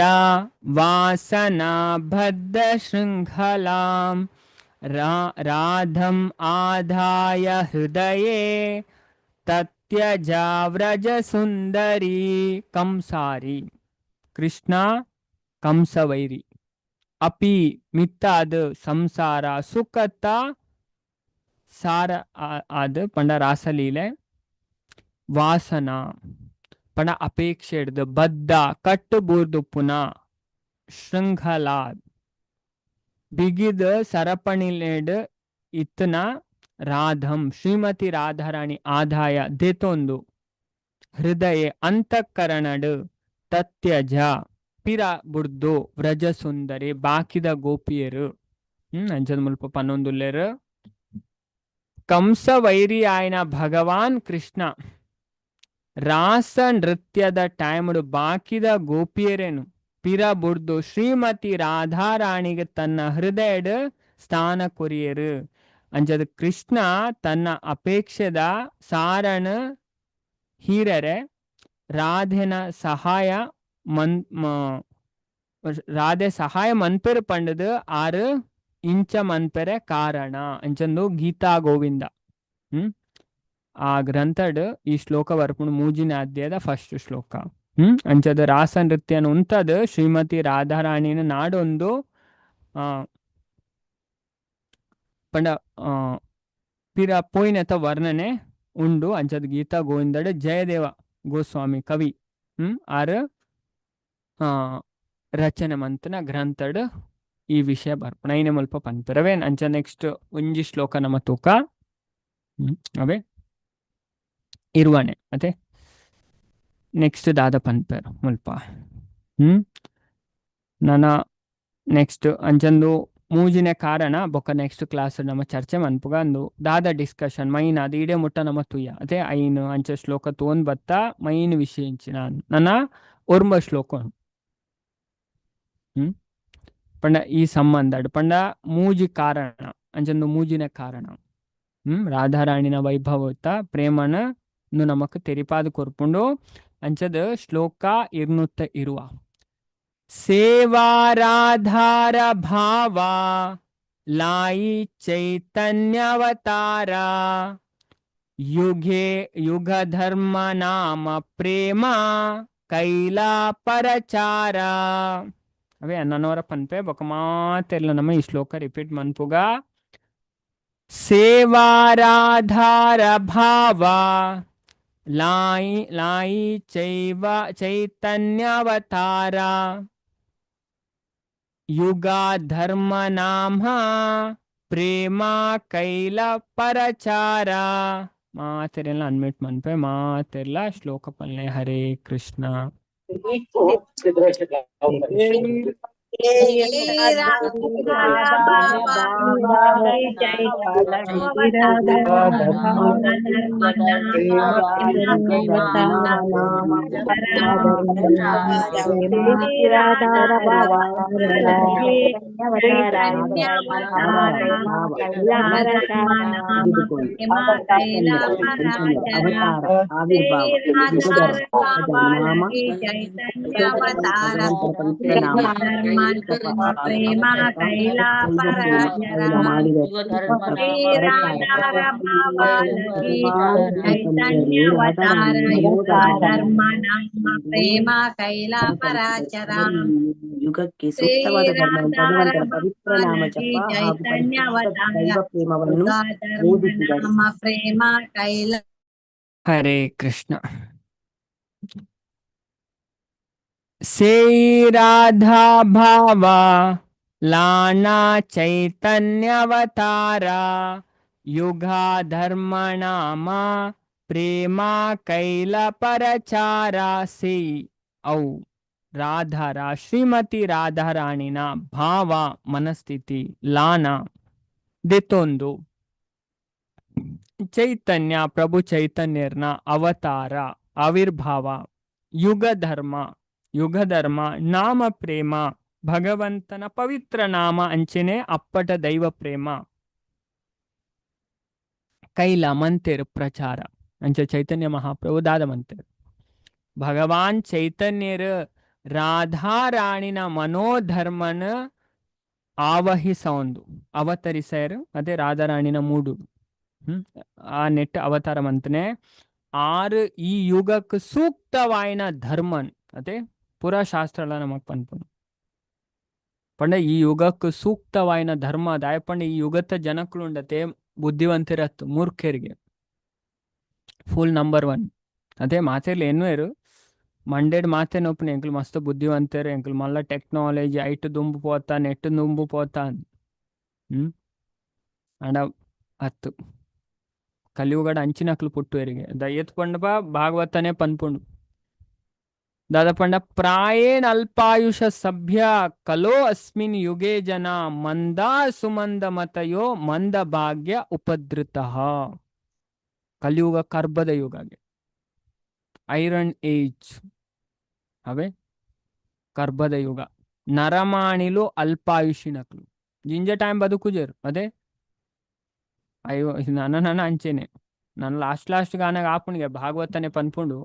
ವಾಸನಾ ಬದ್ಧ ಶೃಂಖಲಾಂ ರಾಧಂ ಆಧಾಯ ಹೃದಯೇ ತತ್ಯಜ ವ್ರಜ ಸುಂದರಿ ಕಂಸಾರಿ ಕೃಷ್ಣ ಕಂಸವೈರಿ ಅಪಿ ಮಿತ್ತಾದ ಸಂಸಾರ ಸುಖತ ಸಾರ ಆದ ಪಂಡ ರಾಸಲೀಲೆ ವಾಸನಾ ಪಂಡ ಅಪೇಕ್ಷೆ ಹಿಡ್ದು ಬದ್ಧ ಕಟ್ಟು ಬೂರ್ದು ಪುನಃ ಶೃಂಖಲಾದ್ ಬಿಗಿದ ಸರಪಣಿಲೇಡ್ ಇತ್ತನ ರಾಧಂ ಶ್ರೀಮತಿ ರಾಧಾರಾಣಿ ಆದಾಯ ದೇತೊಂದು ಹೃದಯ ಅಂತಃಕರಣಡ್ ತತ್ಯಜ ಪಿರ ಬುಡ್ದು ವ್ರಜ ಸುಂದರಿ ಬಾಕಿದ ಗೋಪಿಯರು ಅಂಚದ ಮುಲ್ಪ ಪನ್ನೊಂದುಲ್ಲೇರು ಕಂಸ ವೈರಿ ಆಯ್ನ ಭಗವಾನ್ ಕೃಷ್ಣ ರಾಸ ನೃತ್ಯದ ಟೈಮ್ಡು ಬಾಕಿದ ಗೋಪಿಯರೇನು ಪಿರ ಬುಡ್ದು ಶ್ರೀಮತಿ ರಾಧಾರಾಣಿಗೆ ತನ್ನ ಹೃದಯಡ್ ಸ್ಥಾನ ಕೊರಿಯರು ಅಂಚದ ಕೃಷ್ಣ ತನ್ನ ಅಪೇಕ್ಷೆದ ಸಾರಣ ಹೀರರೆ ರಾಧೆನ ಸಹಾಯ ರಾಧೆ ಸಹಾಯ ಮನ್ಪೆರು ಪಂಡದು ಆರು ಇಂಚ ಮನ್ಪೆರೆ ಕಾರಣ ಅಂಚಂದು ಗೀತಾ ಗೋವಿಂದ ಆ ಗ್ರಂಥಡ್ ಈ ಶ್ಲೋಕ ಬರ್ಪುಂಡು ಮೂಜಿನ ಅಧ್ಯಾಯದ ಫಸ್ಟ್ ಶ್ಲೋಕ ಅಂಚದ ರಾಸ ನೃತ್ಯನ ಉಂತದು ಶ್ರೀಮತಿ ರಾಧಾರಾಣಿನ ನಾಡೊಂದು ಪಂಡ ಪಿರ ಪೋಯ್ನತ ವರ್ಣನೆ ಉಂಡು ಅಂಚದ ಗೀತಾ ಗೋವಿಂದಡ್ ಜಯದೇವ ಗೋಸ್ವಾಮಿ ಕವಿ ಆರು ರಚನೆ ಮಂತನ ಗ್ರಂಥಡ್ ಈ ವಿಷಯ ಬರ್ಪಣ ಐನೆ ಮುಲ್ಪ ಪನ್ಪೆರವೇನ್ ಅಂಚ ನೆಕ್ಸ್ಟ್ ಒಂಜಿ ಶ್ಲೋಕ ನಮ್ಮ ತೂಕ ಅವೇ ಇರುವಣೆ ಮತ್ತೆ ನೆಕ್ಸ್ಟ್ ದಾದ ಪನ್ಪೆರು ಮುಲ್ಪ ನನ್ನ ನೆಕ್ಸ್ಟ್ ಅಂಚಂದು ಮೂಜಿನ ಕಾರಣ ಬೊಕ್ಕ ನೆಕ್ಸ್ಟ್ ಕ್ಲಾಸ್ ನಮ್ಮ ಚರ್ಚೆ ಮನ್ಪುಗ ಅಂದು ದಾದ ಡಿಸ್ಕಷನ್ ಮೈನ್ ಅದು ಇಡೇ ಮುಟ್ಟ ನಮ್ಮ ತುಯ್ಯ ಅದೇ ಐನು ಅಂಚ ಶ್ಲೋಕ ತೋನ್ ಬತ್ತ ಮೈನ್ ವಿಷಯ ಇಂಚಿನ ನನ್ನ ಒರ್ಮ ಶ್ಲೋಕ ಪಂಡ ಈ ಸಂಬಂಧ ಪಂಡ ಮೂಜಿ ಕಾರಣ ಅಂಚಂದು ಮೂಜಿನ ಕಾರಣ ರಾಧಾರಾಣಿನ ವೈಭವತ ಪ್ರೇಮನ ನಮಕ್ ತೆರಿಪಾದ ಕೊರ್ಪುಂಡು ಅಂಚದ ಶ್ಲೋಕ ಇರ್ನುತ್ತ ಇರುವ ಸೇವಾರಾಧಾರ ಭಾವ ಲಾಯಿ ಚೈತನ್ಯವತಾರ ಯುಗೆ ಯುಗ ಧರ್ಮ ನಾಮ ಪ್ರೇಮ ಕೈಲಾ ಪರಚಾರ ಅವೇ ಅನ್ನನವರ ಪನ್ಪೆ ಬೊಕ ಮಾತೆಲ್ಲ ನಮ್ಮ ಈ ಶ್ಲೋಕ ರಿಪೀಟ್ ಮನ್ಪುಗ ಸೇವಾರಾಧಾರ ಭಾವ ಲಾಯಿ ಲಾಯಿ ಚೈವ ಚೈತನ್ಯವತಾರ ಯುಗ ಧರ್ಮ ನಾಮ ಪ್ರೇಮ ಕೈಲ ಪರಚಾರ ಮಾತೆರೆಲ್ಲ ಅನ್ಮಿಟ್ ಮನ್ಪೆ ಮಾತೆಲ್ಲ ಶ್ಲೋಕ ಪಲ್ಲೆ ಹರೇ ಕೃಷ್ಣ ಪ್ರೇಮ ಕೈಲಾ ಪರಾಚರ ಚೈತನ್ಯವತಾರ ಯುಗ ಧರ್ಮ ನಾಮ ಪ್ರೇಮ ಕೈಲಾ ಪರಾಚರ ಯುಗಕ್ಕೆ ಸೂಕ್ತವಾದ ಭಗವಂತನ ಪವಿತ್ರ ನಾಮ ಜಪ ಹಾಗೂ ದೈವ ಪ್ರೇಮವನ್ನು ಬೋಧಿಸಿದರು. ಪ್ರೇಮ ಕೈಲ ಹರೇ ಕೃಷ್ಣ. ಸೇರಾಧಾ ಭಾವ ಲಾನಾ ಚೈತನ್ಯವತಾರ ಯುಗ ಧರ್ಮ ನಾಮ ಪ್ರೇಮ ಕೈಲ ಪರಚಾರ ಸೇ ಔ ರಾಧಾರ ಶ್ರೀಮತಿ ರಾಧಾರಾಣಿನ ಭಾವ ಮನಸ್ಥಿತಿ ಲಾನ ದೆತೊಂದು ಚೈತನ್ಯ ಪ್ರಭು ಚೈತನ್ಯರ್ನ ಅವತಾರ ಆವಿರ್ಭಾವ ಯುಗ ಧರ್ಮ ನಾಮ ಪ್ರೇಮ ಭಗವಂತನ ಪವಿತ್ರ ನಾಮ ಅಂಚೆನೆ ಅಪ್ಪಟ ದೈವ ಪ್ರೇಮ ಕೈಲ ಮಂತೆರ್ ಪ್ರಚಾರ ಅಂಚೆ ಚೈತನ್ಯ ಮಹಾಪ್ರಭು ದಾದ ಮಂತೆರ್ ಭಗವಾನ್ ಚೈತನ್ಯರ ರಾಧಾರಾಣಿನ ಮನೋಧರ್ಮನ ಆವಹಿಸೊಂದು ಅವತರಿಸರು ಅದೇ ರಾಧಾರಾಣಿನ ಮೂಡು ಆ ನೆಟ್ ಅವತಾರ ಮಂತನೆ ಆರು ಈ ಯುಗಕ್ಕೆ ಸೂಕ್ತವಾಯಿನ ಧರ್ಮನ್ ಅದೇ ಪುರಾ ಶಾಸ್ತ್ರಲ ನಮಕ್ ಪನ್ಪುನು ಪಂಡ ಈ ಯುಗಕ್ಕೆ ಸೂಕ್ತವಾಯಿನ ಧರ್ಮ ದಾಯ ಪಂಡ ಈ ಯುಗದ ಜನಕ್ಕಳುಂಡತೆ ಬುದ್ಧಿವಂತಿರತ್ತು ಮೂರ್ಖರಿಗೆ ಫುಲ್ ನಂಬರ್ 1 ಅದೇ ಮಾತೆಲ್ಲ ಏನು ಮಂಡೇಡ್ ಮಾತೆ ನೋಪನೆ ಎಂಕಲ್ ಮಸ್ತ್ ಬುದ್ಧಿವಂತರು ಎಂಕಲ್ ಮಲ್ಲ ಟೆಕ್ನಾಲಜಿ ಐಟ್ ದುಂಬು ಪೋತಾ ನೆಟ್ ದುಂಬು ಪೋತಾ ಅಂಡ ಅತ್ತು కలియుగడ అంచినకులు పుట్టువెరిగే దయ్యత్పండ భాగవతనే పన్పుండు దాదపండ ప్రాయేణ అల్పాయుష సభ్య కలో అస్మిన్ యుగే జన మందా సుమంద మతయో మంద భాగ్య ఉపద్రుత కలియుగ ಕರ್ಬದ ಯುಗಗೆ ಐರನ್ ಏಜ್ ಅವೇ ಕರ್ಬದ ಯುಗ ನರಮಾಣಿಲು ಅಲ್ಪಾಯುಷಿನಕ್ಲು ಜಿಂಜ ಟೈಮ್ ಬದುಕುಜೇರು ಅದೇ ಅಯ್ಯೋ ನನ್ನ ಅಂಚೆನೆ ನಾನು ಲಾಸ್ಟ್ ಗಾನಾಗ ಆಪುಣಿಗೆ ಭಾಗವತನೇ ಪನ್ಪುಂಡು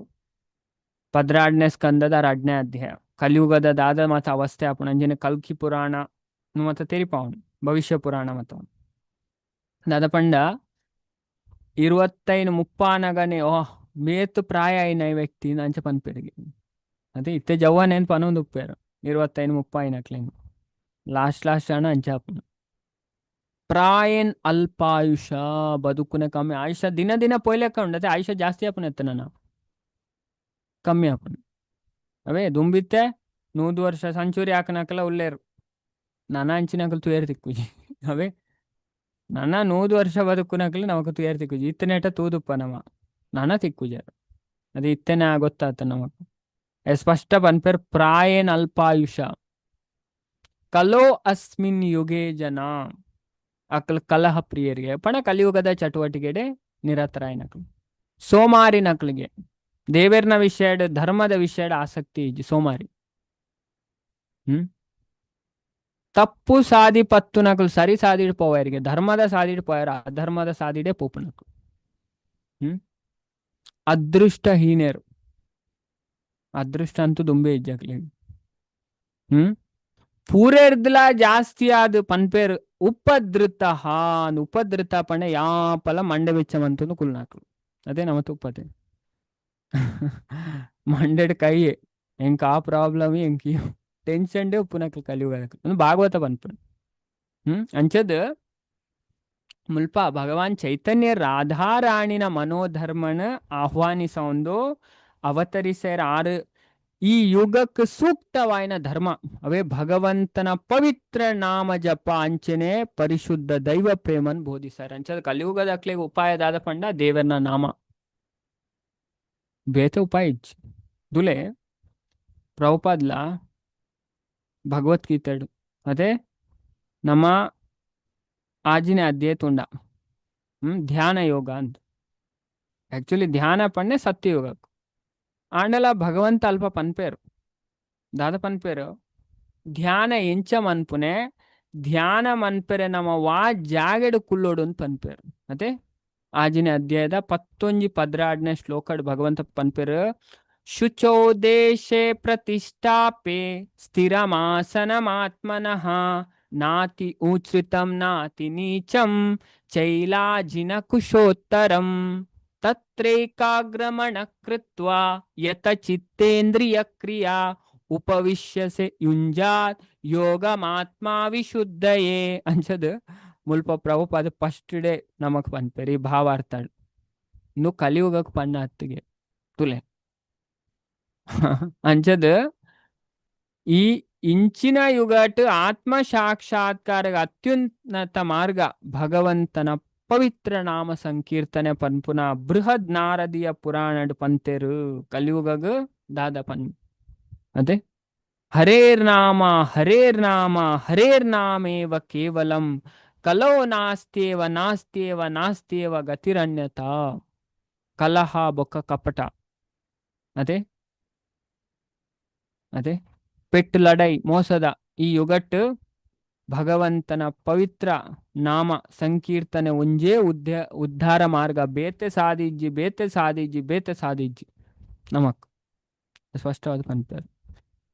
16ನೇ ಸ್ಕಂದದ 2ನೇ ಅಧ್ಯಾಯ ಕಲಿಯುಗದ ದಾದ ಮತ ಅವಸ್ಥೆ ಆಪುಣ ಅಂಜನೆ ಕಲ್ಕಿ ಪುರಾಣ ಮತ ತೆರಿಪಾವಣು ಭವಿಷ್ಯ ಪುರಾಣ ಮತ ದಾದ ಪಂಡ 25-30 ಓಹ್ ಮೇತು ಪ್ರಾಯ అయిన ವ್ಯಕ್ತಿ ಅಂಚ ಪನ್ಪೆರಿಗೆ ಅದೇ ಇತ್ತೆ ಜವ್ವನೇನು ಪನೊಂದು ಉಪ್ಪೇರು 25-30 ಲಾಸ್ಟ್ ಅಣ್ಣ ಅಂಚ ಆಪುಣ ಪ್ರಾಯನ್ ಅಲ್ಪಾಯುಷ ಬದುಕುನೆ ಕಮ್ಮಿ ಆಯುಷ ದಿನ ದಿನ ಪೊಯ್ಲೆಕ್ಕ ಉಂಡತೆ ಆಯುಷ ಜಾಸ್ತಿ ಆಪುನ ಎತ್ತನ ನಾವು ಕಮ್ಮಿ ಆಪುನ ಅವೇ ದುಂಬಿತ್ತೆ 100 ವರ್ಷ ಸೆಂಚುರಿ ಹಾಕನಕಲ್ಲ ಉಳ್ಳೇರು ನನ್ನ ಅಂಚಿನಕಲ್ ತುಯರ್ ತಿಕ್ಕುಜಿ ಅವೇ ನನ್ನ 100 ವರ್ಷ ಬದುಕುನಕಲ್ಲ ನಮಕ್ ತುಯರ್ ತಿಕ್ಕುಜಿ ಇತ್ತನೇಟ ತೂದುಪ್ಪ ನಮ ನನ್ನ ತಿಕ್ಕುಜರು ಅದು ಇತ್ತೇನೆ ಗೊತ್ತಾತ ನಮಕ್ ಸ್ಪಷ್ಟ ಪನ್ಪೇರ್ ಪ್ರಾಯನ್ ಅಲ್ಪಾಯುಷ ಕಲೋ ಅಸ್ಮಿನ್ ಯುಗೆ ಜನ ಅಕಲ್ ಕಲಹ ಪ್ರಿಯರಿಗೆ ಪಣ ಕಲಿಯುಗದ ಚಟುವಟಿಕೆಡೆ ನಿರತರಾಯನಕಲು ಸೋಮಾರಿ ನಕಲಿಗೆ ದೇವೇರ್ನ ವಿಷಯಡ್ ಧರ್ಮದ ವಿಷಯಡ್ ಆಸಕ್ತಿ ಇಜ್ಜಿ ಸೋಮಾರಿ ತಪ್ಪು ಸಾದಿ ಪತ್ತು ನಕಲು ಸರಿ ಸಾದಿಡ್ ಪೋವರಿಗೆ ಧರ್ಮದ ಸಾದಿಡ್ ಪೋಯರ ಅಧರ್ಮದ ಸಾದಿಡೆ ಪೋಪು ನಕಲು ಅದೃಷ್ಟಹೀನೇರು ಅದೃಷ್ಟ ಅಂತೂ ದುಂಬೆ ಇಜ್ಜಕ್ಲಿ ಪೂರೆರ್ದ್ಲ ಜಾಸ್ತಿ ಆದ ಪನ್ಪೇರು ಉಪದ್ರುತ ಉಪದ್ರುತ ಪಣ ಯಾಪಲ ಮಂಡೆ ಬೆಚ್ಚಮಂತಂದು ಕುಲ್ನಾಕ್ಲು ಅದೇ ನಮತ್ ಉಪ್ಪತೆ ಮಂಡೆಡ್ ಕೈಯೇ ಎಂಕ ಆ ಪ್ರಾಬ್ಲಮ್ ಎಂಕಿ ಟೆನ್ಷನ್ ಡೇ ಉಪ್ಪುನಕ್ಲು ಕಲಿಯುಗದಕ್ಲು ಒಂದು ಭಾಗವತ ಪನ್ಪು ಅಂಚದ್ ಮುಲ್ಪ ಭಗವಾನ್ ಚೈತನ್ಯ ರಾಧಾರಾಣಿನ ಮನೋಧರ್ಮನ ಆಹ್ವಾನಿಸೊಂದು ಅವತರಿಸೇರ ಆರು ಈ ಯುಗಕ್ಕೆ ಸೂಕ್ತವಾಯಿನ ಧರ್ಮ ಅವೇ ಭಗವಂತನ ಪವಿತ್ರ ನಾಮ ಜಪ ಅಂಚನೆ ಪರಿಶುದ್ಧ ದೈವ ಪ್ರೇಮನ್ ಬೋಧಿಸಾರ ಅಂಚದ ಕಲಿಯುಗದಕ್ಲೆಗೆ ಉಪಾಯದಾದ ಪಂಡ ದೇವರನ ನಾಮ ಬೇತೆ ಉಪಾಯ ಇಜ್ಜಿ ದುಲೆ ಪ್ರಭುಪಾದ್ಲ ಭಗವದ್ಗೀತೆಡು ಅದೇ ನಮ್ಮ ಆಜಿನ ಅಧ್ಯಾಯ ತುಂಡ ಧ್ಯಾನ ಯೋಗ ಅಂತ ಆಕ್ಚುಲಿ ಧ್ಯಾನ ಪಣ್ಣೆ ಸತ್ಯಯೋಗ ಆಂಡಲ ಭಗವಂತ ಅಲ್ಪ ಪನ್ಪೇರು ದಾದ ಪನ್ಪೇರು ಧ್ಯಾನ ಎಂಚ ಮನ್ಪುನೆ ಧ್ಯಾನ ಮನ್ಪೆರೆ ನಮ್ಮ ವಾ ಜಾಗೆಡು ಕುಲ್ಲೋಡು ಅಂತ ಪನ್ಪೇರು ಮತ್ತೆ ಆಜಿನ ಅಧ್ಯಾಯದ 16-16 ಶ್ಲೋಕಡ್ ಭಗವಂತ ಪನ್ಪೇರು ಶುಚೋ ದೇಶೆ ಪ್ರತಿಷ್ಠಾಪೆ ಸ್ಥಿರಮಾಸನಮಾತ್ಮನಃ ನಾತಿ ಉಚ್ಛ್ರಿತಂ ನಾತಿ ನೀಚಂ ಚೈಲಾಜಿನ ಕುಶೋತ್ತರಂ ತತ್ರೈಕಾಗ್ರಮಣ ಕೃತ್ವ ಯತ ಚಿತ್ತೇಂದ್ರಿಯ ಕ್ರಿಯಾ ಉಪವಿಶ್ಯಸೆ ಯುಂಜಾತ್ ಯೋಗಮಾತ್ಮ ವಿಶುದ್ಧಯೇ ಅಂಚದು ಮುಲ್ಪ ಪ್ರಭುಪಾದ ಫಸ್ಟ್ ಡೇ ನಮಕ್ ಪನ್ಪೇರಿ ಭಾವಾರ್ಥ ಇನ್ನು ಕಲಿಯುಗಕ್ಕೆ ಪಣ್ಣ ಹತ್ತಿಗೆ ತುಲೆ ಅಂಚದು ಈ ಇಂಚಿನ ಯುಗಟ್ ಆತ್ಮ ಸಾಕ್ಷಾತ್ಕಾರ ಅತ್ಯುನ್ನತ ಮಾರ್ಗ ಭಗವಂತನ ಪವಿತ್ರ ನಾಮ ಸಂಕೀರ್ತನೆ ಪನ್ಪುನ ಬೃಹದ್ ನಾರದಿಯ ಪುರಾಣ ಪಂತೆರು ಕಲಿಯುಗಗ ದಾದ ಪನ್ ಅದೇ ಹರೇರ್ ನಾಮ ಹರೇರ್ ನಾಮೇವ ಕೇವಲಂ ಕಲೋ ನಾಸ್ತ್ಯೇವ ನಾಸ್ತ್ಯೇವ ನಾಸ್ತ್ಯೇವ ಗತಿರಣ್ಯತ ಕಲಹ ಬೊಕ್ಕ ಕಪಟ ಅದೇ ಅದೇ ಪೆಟ್ಟು ಲಡೈ ಮೋಸದ ಈ ಯುಗಟ್ ಭಗವಂತನ ಪವಿತ್ರ ನಾಮ ಸಂಕೀರ್ತನೆ ಒಂಜೇ ಉದ್ಧಾರ ಮಾರ್ಗ ಬೇತೆ ಸಾದಿಜ್ಜಿ ನಮಕ್ ಸ್ಪಷ್ಟವಾದ ಪನ್ಪೇರು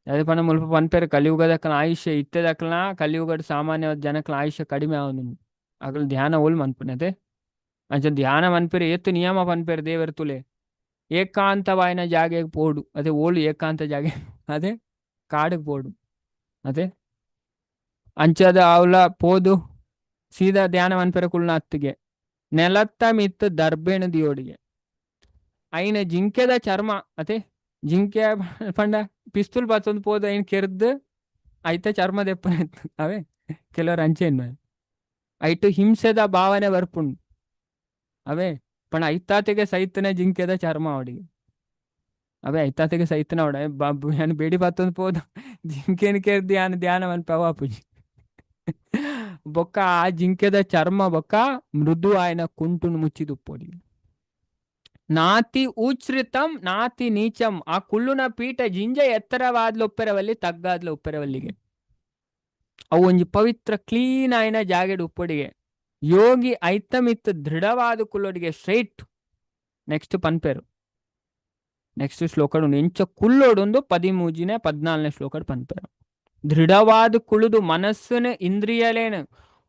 ಅದೇ ಪಣ ಮುಲ್ಪ ಪನ್ಪೇರು ಕಲಿಯುಗದಕ್ಕನ ಆಯುಷ್ಯ ಇತ್ತದಕ್ಕನ ಕಲಿಯುಗದ ಸಾಮಾನ್ಯವಾದ ಜನಕ್ಕನ ಆಯುಷ್ಯ ಕಡಿಮೆ ಆವನು ಅಗಲ್ ಧ್ಯಾನ ಓಲ್ ಮನ್ಪುನೆ ಅಂಚ ಧ್ಯಾನ ಮನ್ಪೇರು ಎತ್ತು ನಿಯಮ ಪನ್ಪೇರು ದೇವರು ತುಲೆ ಏಕಾಂತವಾಯಿನ ಜಾಗೆಗೆ ಪೋಡು ಅದೇ ಓಳು ಏಕಾಂತ ಜಾಗೆ ಅದೇ ಕಾಡಿಗೆ ಪೋಡು ಅದೇ ಅಂಚದ ಅವಲ ಪೋದು ಸೀದಾ ಧ್ಯಾನ ಮನ್ಪೇರ ಕುಲ್ನ ಹತ್ತಿಗೆ ನೆಲತ್ತ ಮಿತ್ತು ದರ್ಬೇಣ ದಿಯೋಡಿಗೆ ಐನ ಜಿಂಕೆದ ಚರ್ಮ ಅತೆ ಜಿಂಕೆ ಪಂಡ ಪಿಸ್ತೂಲ್ ಪಾತೊಂದು ಪೋದ ಏನು ಕೆರ್ದು ಐತ ಚರ್ಮ ದೆಪ್ಪನ ಅವೇ ಕೆಲವರು ಅಂಚೆನ್ ಐಟು ಹಿಂಸೆದ ಭಾವನೆ ಬರ್ಪುಂಡು ಅವೇ ಪಣ ಐತಾತೆಗೆ ಸೈತನೆ ಜಿಂಕೆದ ಚರ್ಮ ಅವಡಿಗೆ ಅವೇ ಐತಾತೆಗೆ ಸೈತನ ಅವಡ ಬಾಬು ಏನು ಬೇಡಿ ಪಾತೊಂದು ಪೋದ ಜಿಂಕೆನ ಕೆರ್ದು ಯಾನು ಧ್ಯಾನ ಮನ್ಪವ ಪೂಜಿ ಬೊಕ್ಕ ಆ ಜಿಂಕೆದ ಚರ್ಮ ಬೊಕ್ಕ ಮೃದು ಆಯ್ನ ಕುಂಟುನು ಮುಚ್ಚಿದು ಪೋಡಿ ನಾತಿ ಉಚ್ಛ್ರಿತಂ ನಾತಿ ನೀಚಂ ಆ ಕುಳ್ಳುನ ಪೀಠ ಜಿಂಜ ಎತ್ತರವಾದ್ಲ ಉಪ್ಪೆರವಲ್ಲಿ ತಗ್ಗಾದ್ಲ ಉಪ್ಪೆರವಲ್ಲಿಗೆ ಅವು ಒಂಜಿ ಪವಿತ್ರ ಕ್ಲೀನ್ ಆಯ್ನ ಜಾಗೆಡ್ ಉಪ್ಪೊಡಿಗೆ ಯೋಗಿ ಐತಮಿತ್ತು ದೃಢವಾದ ಕುಲ್ಲೊಡಿಗೆ ಸ್ಟ್ರೈಟ್ ನೆಕ್ಸ್ಟ್ ಪನ್ಪೇರು ನೆಕ್ಸ್ಟ್ ಶ್ಲೋಕಡು ಎಂಚ ಕುಲ್ಲೋಡೊಂದು 13 14 ಶ್ಲೋಕಡ್ ಪನ್ಪೇರು ದೃಢವಾದ ಕುಳುದು ಮನಸ್ಸನ ಇಂದ್ರಿಯಲೇನು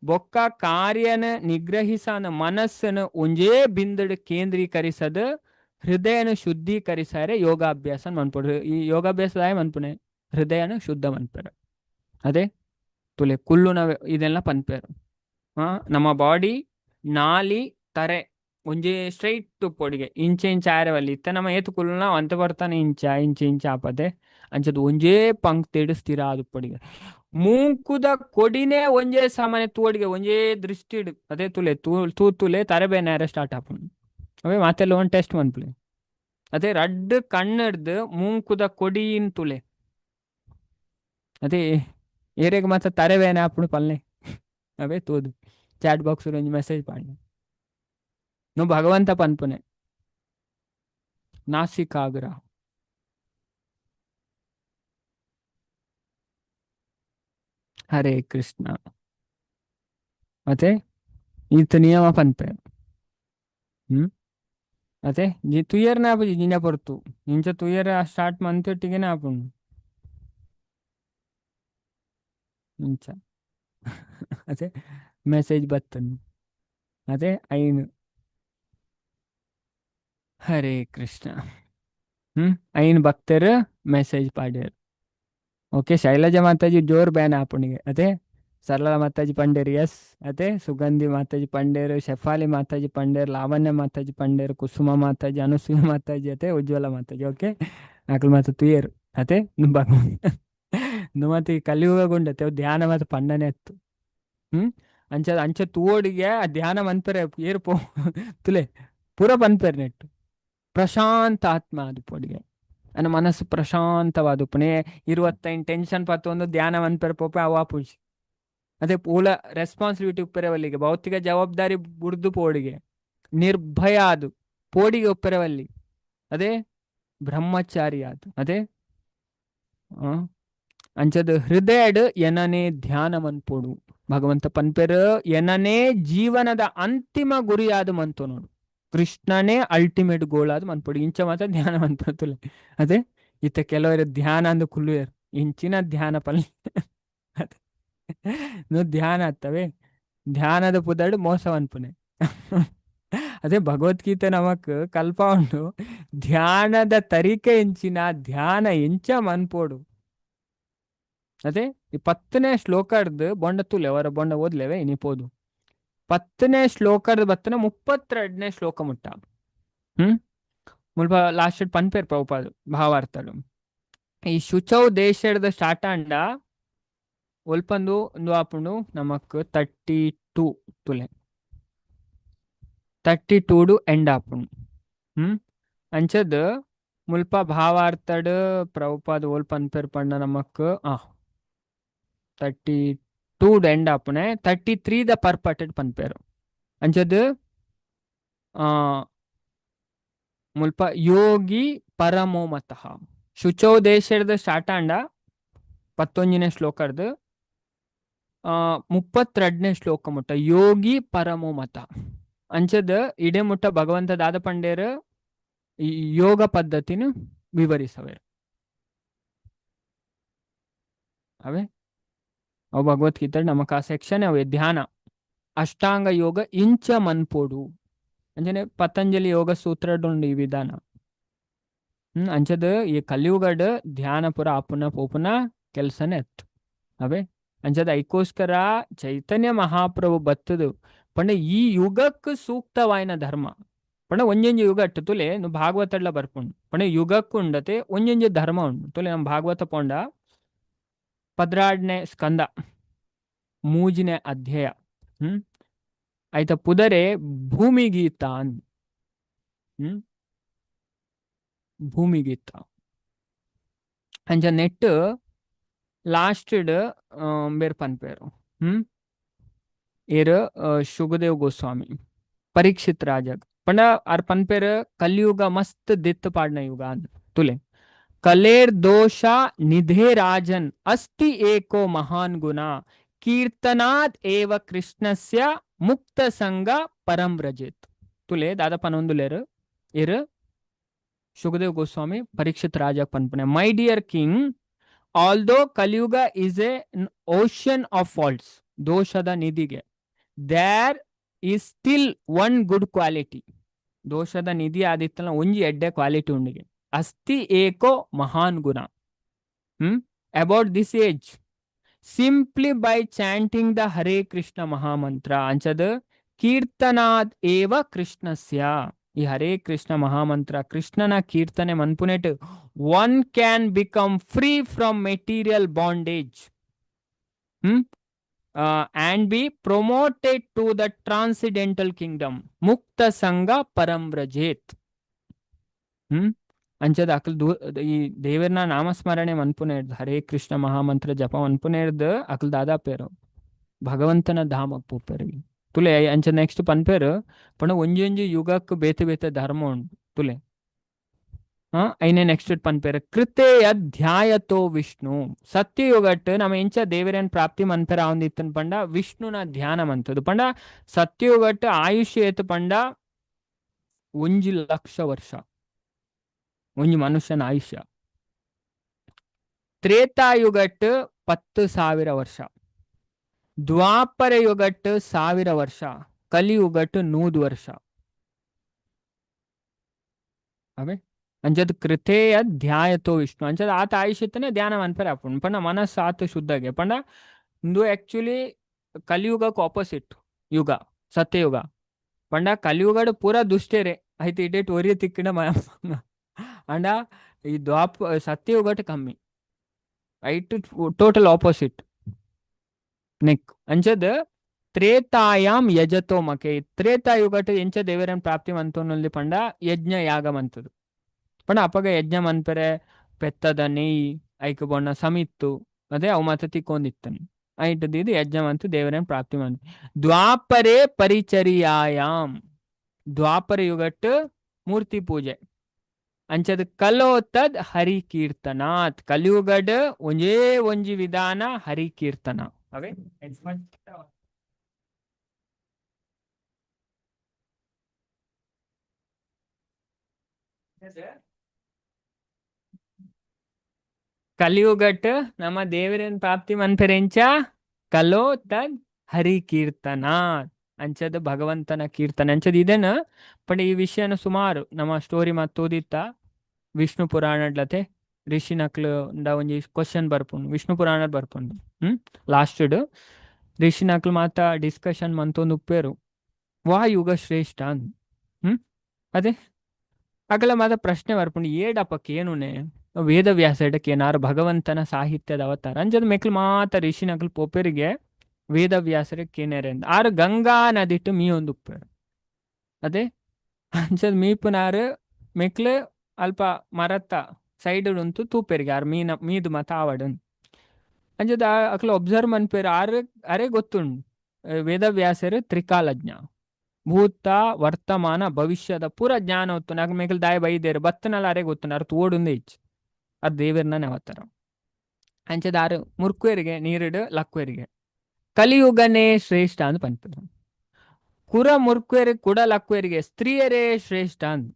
ಬೊಕ್ಕ ಕಾರ್ಯನ ನಿಗ್ರಹಿಸನ ಮನಸ್ಸನ್ನು ಒಂಜೇ ಬಿಂದಡು ಕೇಂದ್ರೀಕರಿಸದ ಹೃದಯನ ಶುದ್ಧೀಕರಿಸಾರೆ ಯೋಗಾಭ್ಯಾಸ ಮನ್ಪಡು ಈ ಯೋಗಾಭ್ಯಾಸದಾಯ ಮನ್ಪುನೆ ಹೃದಯನ ಶುದ್ಧ ಮನ್ಪೇರು ಅದೇ ತುಲೆ ಕುಲ್ಲುನ ಇದೆಲ್ಲ ಪನ್ಪೇರು ನಮ್ಮ ಬಾಡಿ ನಾಲಿ ತರೆ ಒಂಜೇ ಸ್ಟ್ರೈಟ್ ಪೊಡಿಗೆ ಇಂಚ ಆರವಲ್ಲಿ ಇತ್ತ ನಮ್ಮ ಏತು ಕುಲ್ಲುನ ಅಂತ ಬರ್ತಾನೆ ಇಂಚ ಆಪದೆ ಅಂಚದು ಒಂಜೇ ಪಂಕ್ತಿಡು ಸ್ಥಿರ ಆದು ಪೊಡಿಗೆ ಮೂಂಕುದ ಕೊಡಿನೇ ಒಂಜೇ ಸಾಮಾನ್ಯ ತೂಡಿಗೆ ಒಂಜೇ ದೃಷ್ಟಿಡು ಅದೇ ತುಲೆ ತೂತುಲೆ ತರಬೇನಾರ ಸ್ಟಾರ್ಟ್ ಆಪುಂಡು ಅವೇ ಮಾತೆಲ್ಲ ಒಂದು ಟೆಸ್ಟ್ ಮನ್ಪುಲೆ ಅದೇ ರಡ್ಡು ಕಣ್ಣಡ್ದು ಮೂಂಕುದ ಕೊಡಿನ್ ತುಲೆ ಅದೇ ಏರೆಗೆ ಮಾತ್ರ ತರಬೇನೆ ಆಪುಂಡು ಪಲ್ಲೆ ಅವೇ ತೋದು ಚಾಟ್ ಬಾಕ್ಸ್ ಒಂಜಿ ಮೆಸೇಜ್ ಪಾಡಿ ನೋ ಭಗವಂತ ಪನ್ಪುನೆ ನಾಸಿಕಾಗ್ರ ಹರೇ ಕೃಷ್ಣ ಮತ್ತೆ ಈತ ನಿಯಮ ಪನ್ಪೆ ಅದೇ ತುಯರ್ನ ಆಪುಜಿ ಜಿನ ಪೊರ್ತು ಇಂಚ ತುಯರ್ ಸ್ಟಾರ್ಟ್ ಮಂತೊಟ್ಟಿಗೆನೆ ಆಪುಂಡು ಇಂಚ ಅದೇ ಮೆಸೇಜ್ ಬತ್ತನು ಅದೇ ಐನು ಹರೇ ಕೃಷ್ಣ ಐನು ಭಕ್ತರು ಮೆಸೇಜ್ ಪಾಡ್ಯಾರು ಓಕೆ ಶೈಲಜಾ ಮಾತಾಜಿ ಜೋರ್ ಬ್ಯಾನ್ ಆಪುಣಿಗೆ ಅದೇ ಸರಳ ಮಾತಾಜಿ ಪಂಡೇರು ಎಸ್ ಅದೇ ಸುಗಂಧಿ ಮಾತಾಜಿ ಪಂಡೇರು ಶೆಫಾಲಿ ಮಾತಾಜಿ ಪಂಡೇರು ಲಾವಣ್ಯ ಮಾತಾಜಿ ಪಂಡೇರು ಕುಸುಮ ಮಾತಾಜಿ ಅನುಸೂಯ ಮಾತಾಜಿ ಅದೇ ಉಜ್ವಲ ಮಾತಾಜಿ ಓಕೆ ನಾಲ್ಕು ಮಾತು ತುಯರು ಅದೇ ಭಗವಂತ ಮತ್ತೆ ಕಲಿಯುಗಗೊಂಡತೆ ಧ್ಯಾನ ಮಾತು ಪಂಡನೆ ಅತ್ತು ಅಂಚ ತೂಡಿಗೆ ಆ ಧ್ಯಾನ ಮನ್ಪರೆ ಏರು ಪೋ ತುಲೆ ಪೂರ ಪನ್ಪೇರು ನೆಟ್ಟು ಪ್ರಶಾಂತ ಆತ್ಮ ಅದು ಪೊಡಿಗೆ ನನ್ನ ಮನಸ್ಸು ಪ್ರಶಾಂತವಾದ ಪುಣೆ 25 ಟೆನ್ಷನ್ ಪತ್ತು ಒಂದು ಧ್ಯಾನ ಮನ್ಪೇರು ಪೋಪೆ ಅವ ಪೂಜಿ ಅದೇ ಪೂಲ ರೆಸ್ಪಾನ್ಸಿಬಿಲಿಟಿ ಉಪ್ಪೆರವಲ್ಲಿಗೆ ಭೌತಿಕ ಜವಾಬ್ದಾರಿ ಬುಡ್ದು ಪೋಡಿಗೆ ನಿರ್ಭಯ ಅದು ಪೋಡಿಗೆ ಉಪ್ಪೆರವಲ್ಲಿ ಅದೇ ಬ್ರಹ್ಮಚಾರಿ ಅದು ಅದೇ ಅಂಚದ ಹೃದಯಡ್ ಎನನೇ ಧ್ಯಾನ ಮನ್ಪೋಡು ಭಗವಂತ ಪನ್ಪೇರು ಎನನೇ ಜೀವನದ ಅಂತಿಮ ಗುರಿಯಾದ ಮಂತು ನೋಡು ಕೃಷ್ಣನೇ ಅಲ್ಟಿಮೇಟ್ ಗೋಲ್ ಆದ ಮನ್ಪೋಡು ಇಂಚ ಮಾತ್ರ ಧ್ಯಾನ ಮನ್ಪಡ್ತಲೆ ಅದೇ ಇತ್ತ ಕೆಲವರು ಧ್ಯಾನ ಅಂದು ಕುಲ್ಲುಯರು ಇಂಚಿನ ಧ್ಯಾನ ಪಲ್ಲೆ ಅದೇ ಧ್ಯಾನ ಆಗ್ತವೆ ಧ್ಯಾನದ ಪುದಡು ಮೋಸ ಅನ್ಪುನೆ ಅದೇ ಭಗವದ್ಗೀತೆ ನಮಕ್ ಕಲ್ಪ ಉಂಡು ಧ್ಯಾನದ ತರಿಕೆ ಎಂಚಿನ ಧ್ಯಾನ ಎಂಚ ಮನ್ಪೋಡು ಅದೇ ಈ 10ನೇ ಶ್ಲೋಕರ್ದು ಬೊಂಡ ತುಲೆ ಅವರ ಬೊಂಡ ಓದ್ಲೇವೆ ಇನಿಪೋದು 10ನೇ ಶ್ಲೋಕರ್ದು ಬತ್ತನ 32ನೇ ಶ್ಲೋಕ ಮುಟ್ಟ ಮುಲ್ಪ ಲಾಸ್ಟ್ ಪನ್ಪೇರ್ ಪ್ರಭುಪಾದ ಭಾವಾರ್ಥಡು ಈ ಶುಚೌ ದೇಶದ ಸ್ಟಾರ್ಟ್ ಅಂಡ ಒಲ್ಪಂದು ಒಂದು ಆಪುಂಡು ನಮಕ್ 32 ತುಲೆ 32 ಎಂಡ್ ಆಪುಂಡು ಅಂಚದ್ ಮುಲ್ಪ ಭಾವಾರ್ಥಡ್ ಪ್ರಭುಪಾದ ಓಲ್ ಪನ್ಪೇರ್ ಪಂಡ ನಮಕ್ 32 ಎಂಡ್ ಆಪುನೆ 33 ದ ಪರ್ಪಟೆಡ್ ಪನ್ಪೇರು ಅಂಚದ್ ಮುಲ್ಪ ಯೋಗಿ ಪರಮೋಮತಃ ಶುಚೌ ದೇಶದ ಸ್ಟಾರ್ಟ್ ಅಂಡ 11ನೇ ಶ್ಲೋಕರ್ದು 32ನೇ ಶ್ಲೋಕ ಮುಟ್ಟ ಯೋಗಿ ಪರಮೋಮತ ಅಂಚದ ಇಡೆ ಮುಟ್ಟ ಭಗವಂತ ದಾದ ಪಂಡೇರು ಈ ಯೋಗ ಪದ್ಧತಿನ ವಿವರಿಸವೇರು ಅವೇ ಅವು ಭಗವದ್ಗೀತೆ ನಮಕ್ ಆ ಸೆಕ್ಷನ್ ಅವೇ ಧ್ಯಾನ ಅಷ್ಟಾಂಗ ಯೋಗ ಇಂಚ ಮನ್ಪೋಡು ಅಂಚನೆ ಪತಂಜಲಿ ಯೋಗ ಸೂತ್ರಡುಂಡು ಈ ವಿಧಾನ ಅಂಚದ ಈ ಕಲಿಯುಗಡ್ ಧ್ಯಾನ ಪುರ ಆಪುನ ಪೋಪುನ ಕೆಲ್ಸನೇ ಅತ್ತು ಅವೇ ಅಂಚದ ಐಕೋಸ್ಕರ ಚೈತನ್ಯ ಮಹಾಪ್ರಭು ಬತ್ತದು ಪಂಡ ಈ ಯುಗಕ್ಕೆ ಸೂಕ್ತವಾಯಿನ ಧರ್ಮ ಪಂಡ ಪಂಡ ಒಂಜೊಂಜಿ ಯುಗ ಅಟ್ಟು ತುಲೆ ಭಾಗವತಡ್ಲ ಬರ್ಪುಂಡು ಪಂಡ ಯುಗಕ್ಕೂ ಉಂಡತೆ ಒಂಜೊಂಜಿ ಧರ್ಮ ಉಂಡು ತುಲೆ ನಮ್ಮ ಭಾಗವತ ಪೋಂಡ 16ನೇ ಸ್ಕಂದ 3ನೇ ಅಧ್ಯಾಯ ಐತ ಪುದರೆ ಭೂಮಿಗೀತ ಅಂದ್ ಭೂಮಿಗೀತ ಅಂಚ ನೆಟ್ ಲಾಸ್ಟಡ್ ಬೇರ್ ಪನ್ಪೇರು ಏರು ಶುಗದೇವ್ ಗೋಸ್ವಾಮಿ ಪರೀಕ್ಷಿತ್ ರಾಜಗ್ ಪಂಡ ಆರ್ ಪನ್ಪೇರು ಕಲಿಯುಗ ಮಸ್ತ್ ದಿತ್ ಪಾಡ್ನ ಯುಗ ಅಂದ್ ತುಲೆ ಕಲೇರ್ ದೋಷ ನಿಧೇ ರಾಜನ್ ಅಸ್ತಿ ಏಕೋ ಮಹಾನ್ ಗುಣ ಕೀರ್ತನಾತ್ ಏವ ಕೃಷ್ಣಸ್ಯ ಮುಕ್ತ ಸಂಗ ಪರಂ ವ್ರಜೇತ್ ತುಲೆ ದಾದ ಪನೊಂದುಲೇರು ಇರು ಶುಗದೇವ್ ಗೋಸ್ವಾಮಿ ಪರೀಕ್ಷಿತ್ ರಾಜ ಪನ್ಪನೆ my dear king although Kaliyuga is a ocean of faults ದೋಷದ ನಿಧಿಗೆ there is still one good quality ದೋಷದ ನಿಧಿ ಆದಿತ್ತಲ್ಲ ಒಂಜಿ ಎಡ್ಡೆ ಕ್ವಾಲಿಟಿ ಉಂಡಿಗೆ ಅಸ್ತಿ ಏಕೋ ಮಹಾನ್ ಗುಣ about this age simply by chanting the Hare Krishna ಮಹಾಮಂತ್ರ ಅಂಚದ ಕೀರ್ತನಾದ್ ಏವ ಕೃಷ್ಣಸ್ಯ ಈ ಹರೇ ಕೃಷ್ಣ ಮಹಾಮಂತ್ರ ಕೃಷ್ಣನ ಕೀರ್ತನೆ ಮನ್ಪುನೆಟ್ one can become free from material bondage and be promoted to the transcendental kingdom mukta sanga param vrajet ಅಂಚದ Akal ಈ ದೇವರನ ನಾಮಸ್ಮರಣೆ ಮನ್ಪುನೆ ಹರೇ ಕೃಷ್ಣ ಮಹಾಮಂತ್ರ ಜಪ ಮನ್ಪುನೆ ಅಕಲ್ ದಾದಾ ಪೇರು ಭಗವಂತನ ಧಾಮ ಪೂಪೇರಿಗೆ ತುಲೆ ಅಂಚ ನೆಕ್ಸ್ಟ್ ಪನ್ಪೇರು ಪಣ ಒಂಜೊಂಜಿ ಯುಗಕ್ಕೆ ಬೇತೆ ಬೇತೆ ಧರ್ಮ ಉಂಟು ತುಲೆ ಐನೆ ನೆಕ್ಸ್ಟ್ ಪನ್ಪೇರು ಕೃತೆಯ ಧ್ಯಾಯತೋ ವಿಷ್ಣು ಸತ್ಯಯುಗಟ್ ನಮ್ಮ ಎಂಚ ದೇವರೇನ್ ಪ್ರಾಪ್ತಿ ಮನ್ಪೇರ ಆವಂದಿತ್ತನ್ ಪಂಡ ವಿಷ್ಣುನ ಧ್ಯಾನ ಮಂತದು ಪಂಡ ಸತ್ಯಯುಗಟ್ ಆಯುಷ್ಯ ಏತು ಪಂಡ 1,00,000 ವರ್ಷ ಒಂಜಿ ಮನುಷ್ಯನ ಆಯುಷ್ಯ ತ್ರೇತಾಯುಗಟ್ 10,000 ವರ್ಷ ದ್ವಾಪರ ಯುಗಟ್ 1,000 ವರ್ಷ ಕಲಿಯುಗಟ್ 100 ವರ್ಷ ಅವೇ ಅಂಚದ ಕೃತೆಯ ಧ್ಯಾಯತೋ ವಿಷ್ಣು ಅಂಚದ ಆತ ಆಯುಷ್ಯತನೇ ಧ್ಯಾನ ಮನ್ಪೇರ ಆಪುಂಡು ಪಂಡ ಮನಸ್ಸು ಆತ ಶುದ್ಧಗೆ ಪಂಡ ಇಂದು ಆಕ್ಚುಲಿ ಕಲಿಯುಗಕ್ಕೆ ಆಪೋಸಿಟ್ ಯುಗ ಸತ್ಯಯುಗ ಪಂಡ ಕಲಿಯುಗಡ್ ಪೂರ ದುಷ್ಟೇರೆ ಐತೆ ಇಡೇಟ್ ಒರಿಯ ತಿಕ್ಕಿನ ಅಂಡ ಈ ಸತ್ಯಯುಗಟ್ ಕಮ್ಮಿ ಐಟ್ ಟೋಟಲ್ ಆಪೋಸಿಟ್ ನೆಕ್ ಅಂಚದ ತ್ರೇತಾಯಾಮ್ ಯಜತೋ ಮಕೆ ತ್ರೇತಾಯುಗಟ್ ಎಂಚ ದೇವರನ್ ಪ್ರಾಪ್ತಿ ಮಂತೋನಲ್ಲಿ ಪಂಡ ಯಜ್ಞ ಯಾಗ ಮಂತದು ಪಂಡ ಅಪಗ ಯಜ್ಞ ಮನ್ಪೆರೆ ಪೆತ್ತದ ನೆಯ್ಯಿ ಐಕ ಬೊಣ್ಣ ಸಮಿತ್ತು ಅದೇ ಅವು ಮತ ತಿಕ್ಕೊಂದಿತ್ತನು ಐಟದಿದ್ದು ಯಜ್ಞ ಮಂತು ದೇವರನ್ ಪ್ರಾಪ್ತಿ ಮಂತ ದ್ವಾಪರೇ ಪರಿಚರ್ಯಾಯಾಮ್ ದ್ವಾಪರ ಯುಗಟ್ ಮೂರ್ತಿ ಪೂಜೆ ಅಂಚದ ಕಲೋತದ್ ಹರಿ ಕೀರ್ತನಾತ್ ಕಲಿಯುಗಡ್ ಒಂಜೇ ಒಂಜಿ ವಿಧಾನ ಹರಿ ಕೀರ್ತನ ಅವೇ ಕಲಿಯುಗಟ್ ನಮ್ಮ ದೇವರನ್ ಪ್ರಾಪ್ತಿ ಮನ್ಪೆರೆಂಚ ಕಲೋ ತದ್ ಹರಿ ಕೀರ್ತನಾತ್ ಅಂಚದ ಭಗವಂತನ ಕೀರ್ತನೆ ಅಂಚದ ಇದೇನ ಪಂಡ ಈ ವಿಷಯನ ಸುಮಾರು ನಮ್ಮ ಸ್ಟೋರಿ ಮತ್ತು ಓದಿತ್ತ ವಿಷ್ಣು ಪುರಾಣಡ್ಲತೆ ಋಷಿ ನಕ್ಲು ಒಂಜಿ ಕ್ವಶನ್ ಬರ್ಪುಂಡು ವಿಷ್ಣು ಪುರಾಣ ಬರ್ಪುಂಡು ಲಾಸ್ಟಡ್ ಋಷಿ ನಕ್ಲು ಮಾತ ಡಿಸ್ಕಷನ್ ಮಂತೊಂದು ಉಪ್ಪೇರು ವಾ ಯುಗ ಶ್ರೇಷ್ಠ ಅಂದ್ ಅದೇ ಅಗಲ ಮಾತ ಪ್ರಶ್ನೆ ಬರ್ಪುಂಡು ಏಡಪ್ಪಕ್ಕೆ ಏನುನೆ ವೇದವ್ಯಾಸ ಎಡಕ್ಕೆ ಏನಾರು ಭಗವಂತನ ಸಾಹಿತ್ಯದ ಅವತಾರ ಅಂಜದ ಮೆಕ್ಲು ಮಾತ ಋಷಿ ನಕ್ಲು ಪೊಪ್ಪೆರಿಗೆ ವೇದವ್ಯಾಸರಿಗೆ ಕೇನೇರೆ ಅಂದ ಆರು ಗಂಗಾ ನದಿಟ್ಟು ಮೀ ಒಂದು ಉಪ್ಪೇರು ಅದೇ ಅಂಚದ ಮೀಪುನಾರು ಮೆಕ್ಲು ಅಲ್ಪ ಮರತ್ತ ಸೈಡ್ ಉಂಟು ತೂಪೇರಿಗೆ ಆರು ಮೀದು ಮತ ಆವಡನ್ ಅಂಜದ ಅಕ್ಲು ಒಬ್ಸರ್ವ್ ಮನ್ಪೇರು ಅರೆ ಗೊತ್ತುಂಡು ವೇದವ್ಯಾಸರು ತ್ರಿಕಾಲಜ್ಞ ಭೂತ ವರ್ತಮಾನ ಭವಿಷ್ಯದ ಪೂರ ಜ್ಞಾನ ಹೊತ್ತು ನಾಗ ಮೇಕಲ್ ದಾಯ ಬೈದೇರು ಬತ್ತನಲ್ಲ ಅರೆ ಗೊತ್ತು ಅರ್ ತೋಡುಂದೇ ಇಚ್ಚು ಅದು ದೇವರನ್ನ ಅವತಾರ ಅಂಚದ ಆರು ಮುರ್ಕುವರಿಗೆ ನೀರಿಡು ಲಕ್ವೇರಿಗೆ ಕಲಿಯುಗನೇ ಶ್ರೇಷ್ಠ ಅಂದ್ ಪಂಪರು ಕುರ ಮುರ್ಕುವರಿಗೆ ಕುಡ ಲಕ್ವೇರಿಗೆ ಸ್ತ್ರೀಯರೇ ಶ್ರೇಷ್ಠ ಅಂದ್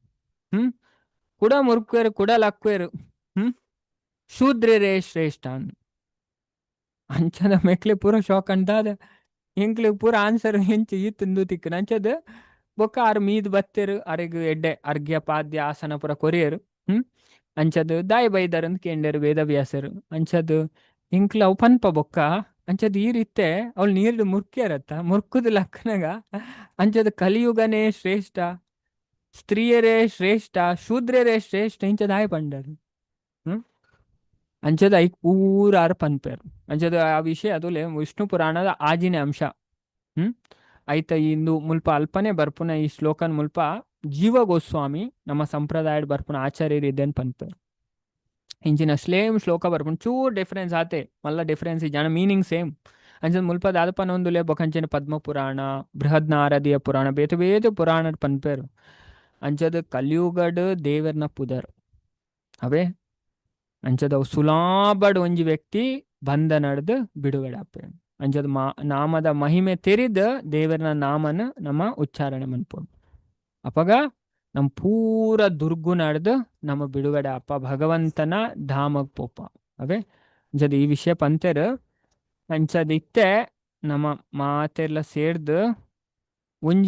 ಕುಡ ಮುರ್ಕುವರು ಕುಡ ಲಕ್ವೇರು ಶೂದ್ರರೇ ಶ್ರೇಷ್ಠ ಅಂದ್ ಅಂಚದ ಮೆಕ್ಲೆ ಪೂರ ಶಾಕ್ ಅಂತಾದ ಇಂಕ್ಲಿಗೆ ಪೂರ ಆನ್ಸರ್ ಹೆಂಚು ಈ ತಿಂದು ತಿಕ್ಕನ ಅಂಚದ ಬೊಕ್ಕ ಆರು ಮೀದ್ ಬತ್ತೇರು ಅರೆಗು ಎಡ್ಡೆ ಅರ್ಘ್ಯ ಪಾದ್ಯ ಆಸನ ಪುರ ಕೊರಿಯರು ಅಂಚದು ದಾಯ ಬೈದಾರಂತ ಕೇಂದ್ಯರು ವೇದವ್ಯಾಸರು ಅಂಚದು ಇಂಕ್ಲ ಅವು ಪನ್ಪ ಬೊಕ್ಕ ಅಂಚದು ಈ ರೀತೆ ಅವಳು ನೀರು ಮುರ್ಕ್ಯಾರತ್ತ ಮುರ್ಕುದು ಲಕ್ಕನಾಗ ಅಂಚದು ಕಲಿಯುಗನೇ ಶ್ರೇಷ್ಠ ಸ್ತ್ರೀಯರೇ ಶ್ರೇಷ್ಠ ಶೂದ್ರರೇ ಶ್ರೇಷ್ಠ ಇಂಚದ ಹಾಯ್ ಪಂಡರು ಅಂಚದ ಐಕ್ ಪೂರಾರು ಪನ್ಪೇರು ಅಂಚದ ಆ ವಿಷಯ ಅದುಲೆ ವಿಷ್ಣು ಪುರಾಣದ ಆಜಿನ ಅಂಶ ಐತ ಇಂದು ಮುಲ್ಪ ಅಲ್ಪನೆ ಬರ್ಪುನ ಈ ಶ್ಲೋಕನ್ ಮುಲ್ಪ ಜೀವ ಗೋಸ್ವಾಮಿ ನಮ್ಮ ಸಂಪ್ರದಾಯದ ಬರ್ಪುನ ಆಚಾರ್ಯರು ಇದ್ದೇನು ಪನ್ಪೇರು ಇಂಚಿನ ಸ್ಲೇಮ್ ಶ್ಲೋಕ ಬರ್ಪುನ ಚೂರ್ ಡಿಫ್ರೆನ್ಸ್ ಆತೆ ಮಲ್ಲ ಡಿಫ್ರೆನ್ಸ್ ಜನ ಮೀನಿಂಗ್ ಸೇಮ್ ಅಂಚದ ಮುಲ್ಪ ದಾದಪನೊಂದುಲೆ ಬೊಕಂಚಿನ ಪದ್ಮ ಪುರಾಣ ಬೃಹದ್ ನಾರದಿಯ ಪುರಾಣ ಬೇತೆ ಬೇತೆ ಪುರಾಣದ ಪನ್ಪೇರು ಅಂಚದ ಕಲಿಯುಗಡ್ ದೇವರ್ನ ಪುದರ್ ಅವೇ ಅಂಚದ ಸುಲಾಭಡ್ ಒಂಜಿ ವ್ಯಕ್ತಿ ಬಂದ ನಡೆದು ಬಿಡುಗಡೆ ಆಪೆ ಅಂಚದ ನಾಮದ ಮಹಿಮೆ ತೆರಿದ ದೇವರನ ನಾಮನ ನಮ್ಮ ಉಚ್ಚಾರಣೆ ಮನ್ಪೋಡು ಅಪಗ ನಮ್ಮ ಪೂರ ದುರ್ಗು ನಡೆದು ನಮ್ಮ ಬಿಡುಗಡೆ ಅಪ್ಪ ಭಗವಂತನ ಧಾಮಗ್ ಪೋಪ ಅವೇ ಅಂಚದ ಈ ವಿಷಯ ಪಂತೆರು ಅಂಚದ ಇತ್ತೆ ನಮ್ಮ ಮಾತೆಲ್ಲ ಸೇರ್ದು ಒಂಜಿ